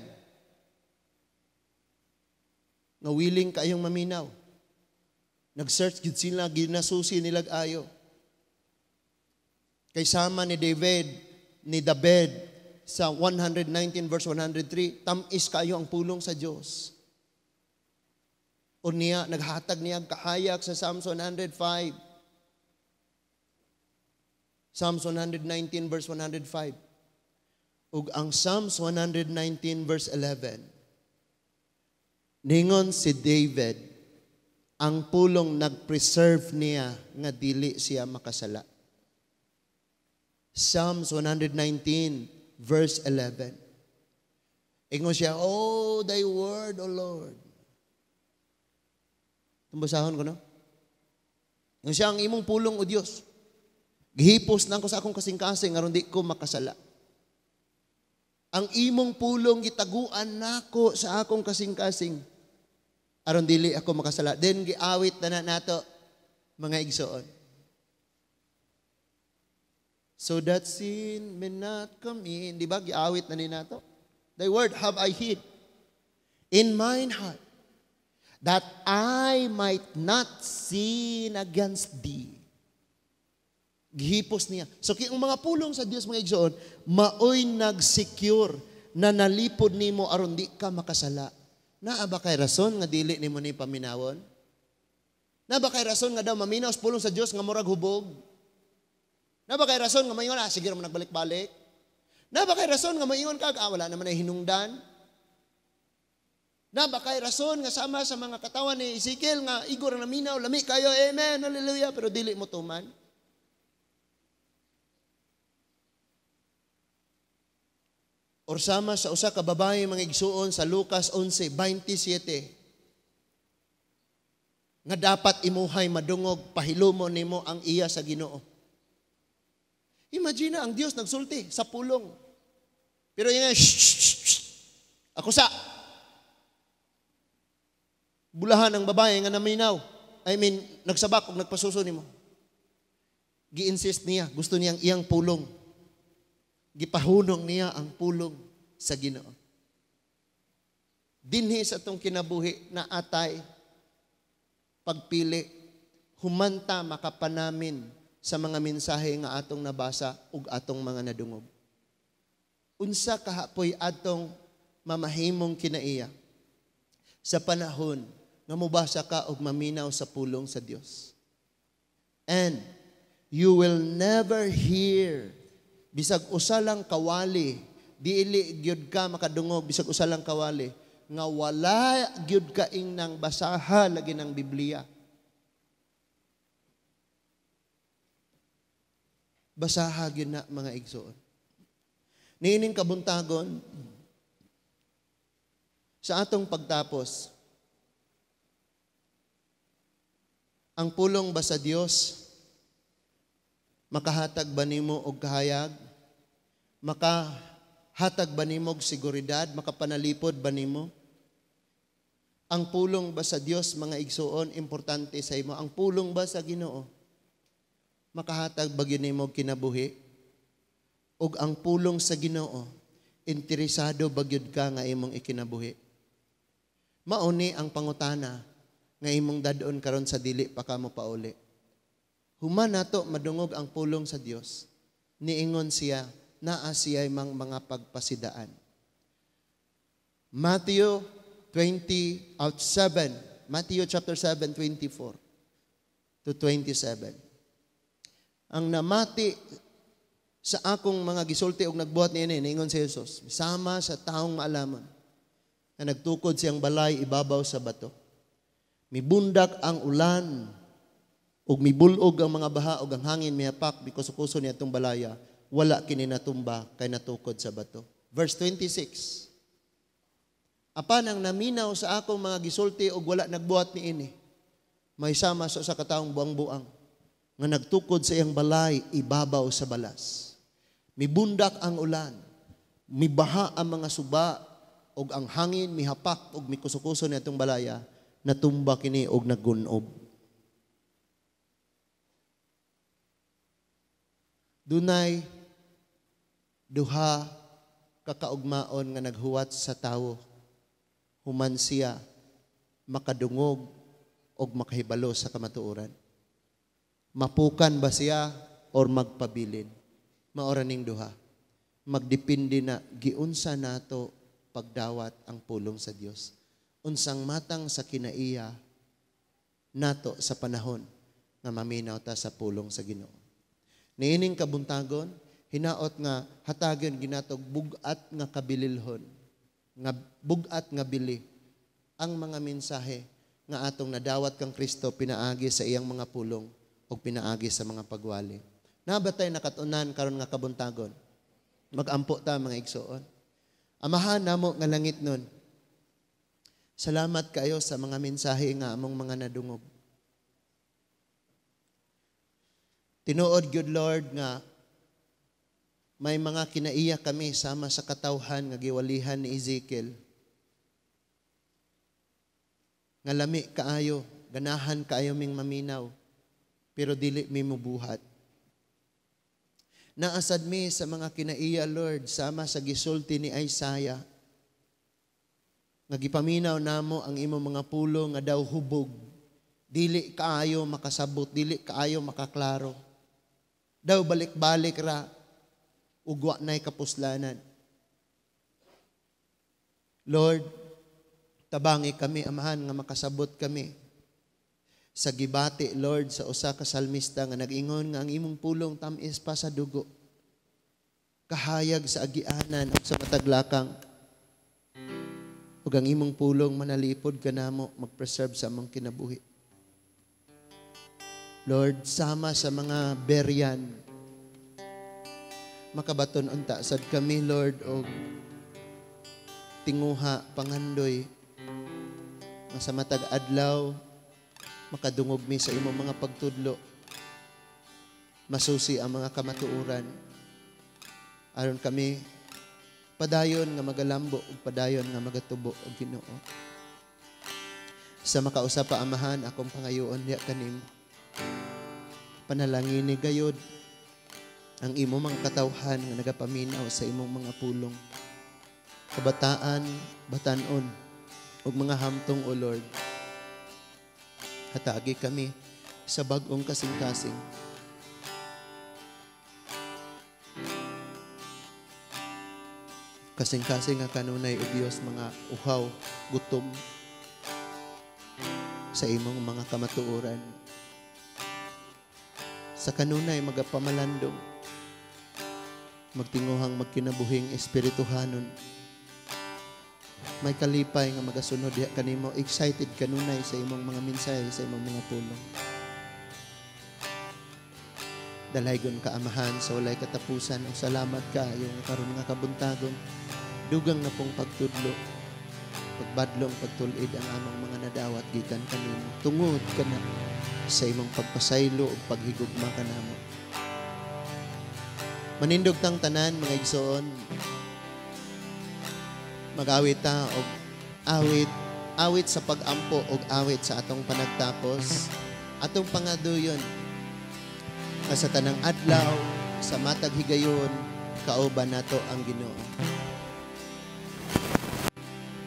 nga willing kayong maminaw. Nag-search gid sila, ginasusi nilag ayo. Kay sama ni David sa 119 verse 103, tamis kayo ang pulong sa Dios. O niya, naghatag niya kahayak sa Psalms 105. Psalms 119 verse 105. Ug ang Psalms 119 verse 11. Ningon si David, ang pulong nag-preserve niya nga dili siya makasala. Psalms 119 verse 11. Ingon siya, oh, thy word, O Lord. Tumbasahon ko, no? Ingon siya, ang imong pulong, O Diyos. Gihipos lang ko sa akong kasing-kasing, aron di ko makasala. Ang imong pulong gitaguan nako sa akong kasing-kasing, aron dili ako makasala. Then giawit na nato mga igsoon. So that sin may not come in. Di ba? Giawit na ni nato. Thy word have I hid in mine heart, that I might not sin against thee. Gihipos niya. So kung mga pulong sa Dios mga igsoon, maoy nag-secure na nalipod nimo aron di ka makasala. Naa ba kay rason nga dili nimo ni paminawon? Na ba kay rason nga daw maminaw sa pulong sa Dios nga murag hubog? Na ba kay rason nga mayon sige ra man nagbalik-balik? Na ba kay rason nga maingon ka wala naman ay hinungdan? Na ba kay rason nga sama sa mga katawan ni Ezekiel nga igor na minaw lami kayo amen hallelujah pero dili mo tuman? Or sama sa usa ka babae mga igsuon sa Lucas 11:27 nga dapat imuhay madungog pahilumon nimo ang iya sa Ginoo. Imagine ang Dios nagsulti sa pulong. Pero yung ako sa bulahan ng babae nga naminaw. Nagsabak o nagpasuso nimo. Gi-insist niya, gusto niyang iyang pulong. Gipahunong niya ang pulong sa Ginoo. Dinhi sa atong kinabuhi na atay pagpili humanta makapanamin sa mga mensahe nga atong nabasa ug atong mga nadungog. Unsa kahapoy atong mamahimong kinaiya sa panahon nga mobasa ka og maminaw sa pulong sa Dios. And you will never hear bisag usa lang kawali, dili gyud ka makadungog bisag usa lang kawali nga wala gyud ka nang basaha lagi ng Biblia. Basaha gyud na mga igsoon. Niining kabuntagon sa atong pagtapos, ang pulong ba sa Dios makahatag ba nimo og kahayag? Makahatag ba nimo og seguridad? Makapanalipod ba nimo? Ang pulong ba sa Dios mga igsuon importante sa imo? Ang pulong ba sa Ginoo makahatag ba gyud nimo og kinabuhi? Og ang pulong sa Ginoo interesado ba gyud ka nga imong ikinabuhi? Mao ni ang pangutana nga imong dadon karon sa dili pa ka mo pauli. Human nato madungog ang pulong sa Dios. Niingon siya, naa siya mga pagpasidaan. Matthew chapter 7, 24 to 27. Ang namati sa akong mga gisulti og nagbuhat niini, niingon si Jesus, sama sa taong maalaman na nagtukod siyang balay ibabaw sa bato. Mibundak ang ulan, ug mibulog ang mga baha ug ang hangin mihapak bikuso-kuso niya itong balaya, wala kini natumba kay natukod sa bato. Verse 26. Apan ang naminaw sa akong mga gisulti ug wala nagbuhat niini, may sama sa kataong buang-buang nga nagtukod sa iyang balay ibabaw sa balas. Mibundak ang ulan, mibaha ang mga suba ug ang hangin mihapak ug mikuso-kuso niya itong balaya, natumba kini ug naggunob. Dunay duha kakaugmaon nga naghuwat sa tawo human siya makadungog og makahibalo sa kamatuoran. Mapukan ba siya or magpabilin? maora ning duha. Magdepende na giunsa nato pagdawat ang pulong sa Dios. Unsang matang sa kinaiya nato sa panahon nga maminaw ta sa pulong sa Ginoo. Niining kabuntagon, hinaot nga hatagon ginatog bugat nga kabililhon, nga bugat nga bili ang mga mensahe nga atong nadawat kang Kristo pinaagi sa iyang mga pulong o pinaagi sa mga pagwali. Nabatay nakatunan karon nga kabuntagon. Magampo ta mga igsoon. Amahan namo nga langit nun. Salamat kayo sa mga mensahe nga among mga nadungog. Tinuod gyud Lord nga may mga kinaiya kami sama sa katawhan nga giwalihan ni Ezekiel. Nga lami kaayo, ganahan kaayo ming maminaw, pero dili mi mubuhat. Naasad mi sa mga kinaiya, Lord, sama sa gisulti ni Isaiah. Nga gipaminaw namo ang imong mga pulong nga daw hubog. Dili kaayo makasabot, dili kaayo makaklaro. Daw balik-balik ra, ugwa na'y kapuslanan. Lord, tabangi kami, amahan, nga makasabot kami sa gibati, Lord, sa usa ka salmista nga nag-ingon nga ang imong pulong tamis pa sa dugo. Kahayag sa agianan at sa mataglakang. Ug ang imong pulong manalipod kanamo mag-preserve sa among kinabuhi. Lord, sama sa mga beryan, makabaton unta sad kami, Lord, og tinguha pangandoy nga sa matag adlaw makadungog mi sa imong mga pagtudlo, masusi ang mga kamatuoran aron kami padayon nga magalambo ug padayon nga magatubo og Ginoo. Sa makausap pa amahan akong pangayoon diha kanimo, panalangin ni gayod ang imong mga katawhan nga nagapaminaw sa imong mga pulong, kabataan, batanon ug mga hamtong, O Lord. Hatagi kami sa bag-ong kasing-kasing. Kasing-kasing nga kanunay o Dios mga uhaw, gutom sa imong mga kamatuoran. Sa kanunay magapamalandong, magtinguhang magkinabuhing espirituhanon. May kalipay nga magasunod diha kanimo, excited kanunay sa imong mga mensahe, sa imong mga pulong. Dalaygon ka amahan sa walay katapusan, o salamat ka yung karon nga kabuntagon, dugang na pong pagtudlo, pagbadlong pagtulid ang among mga nadawat gikan kanimo. Tungod ka na sa imong pagpasaylo o paghigugma kanamo. Manindog tang tanan mga igsoon, mag-awit ta og awit sa pag-ampo og awit sa atong panagtapos, atong pangaduyon sa tanang adlaw, sa matag higayon, kauban nato ang Ginoo.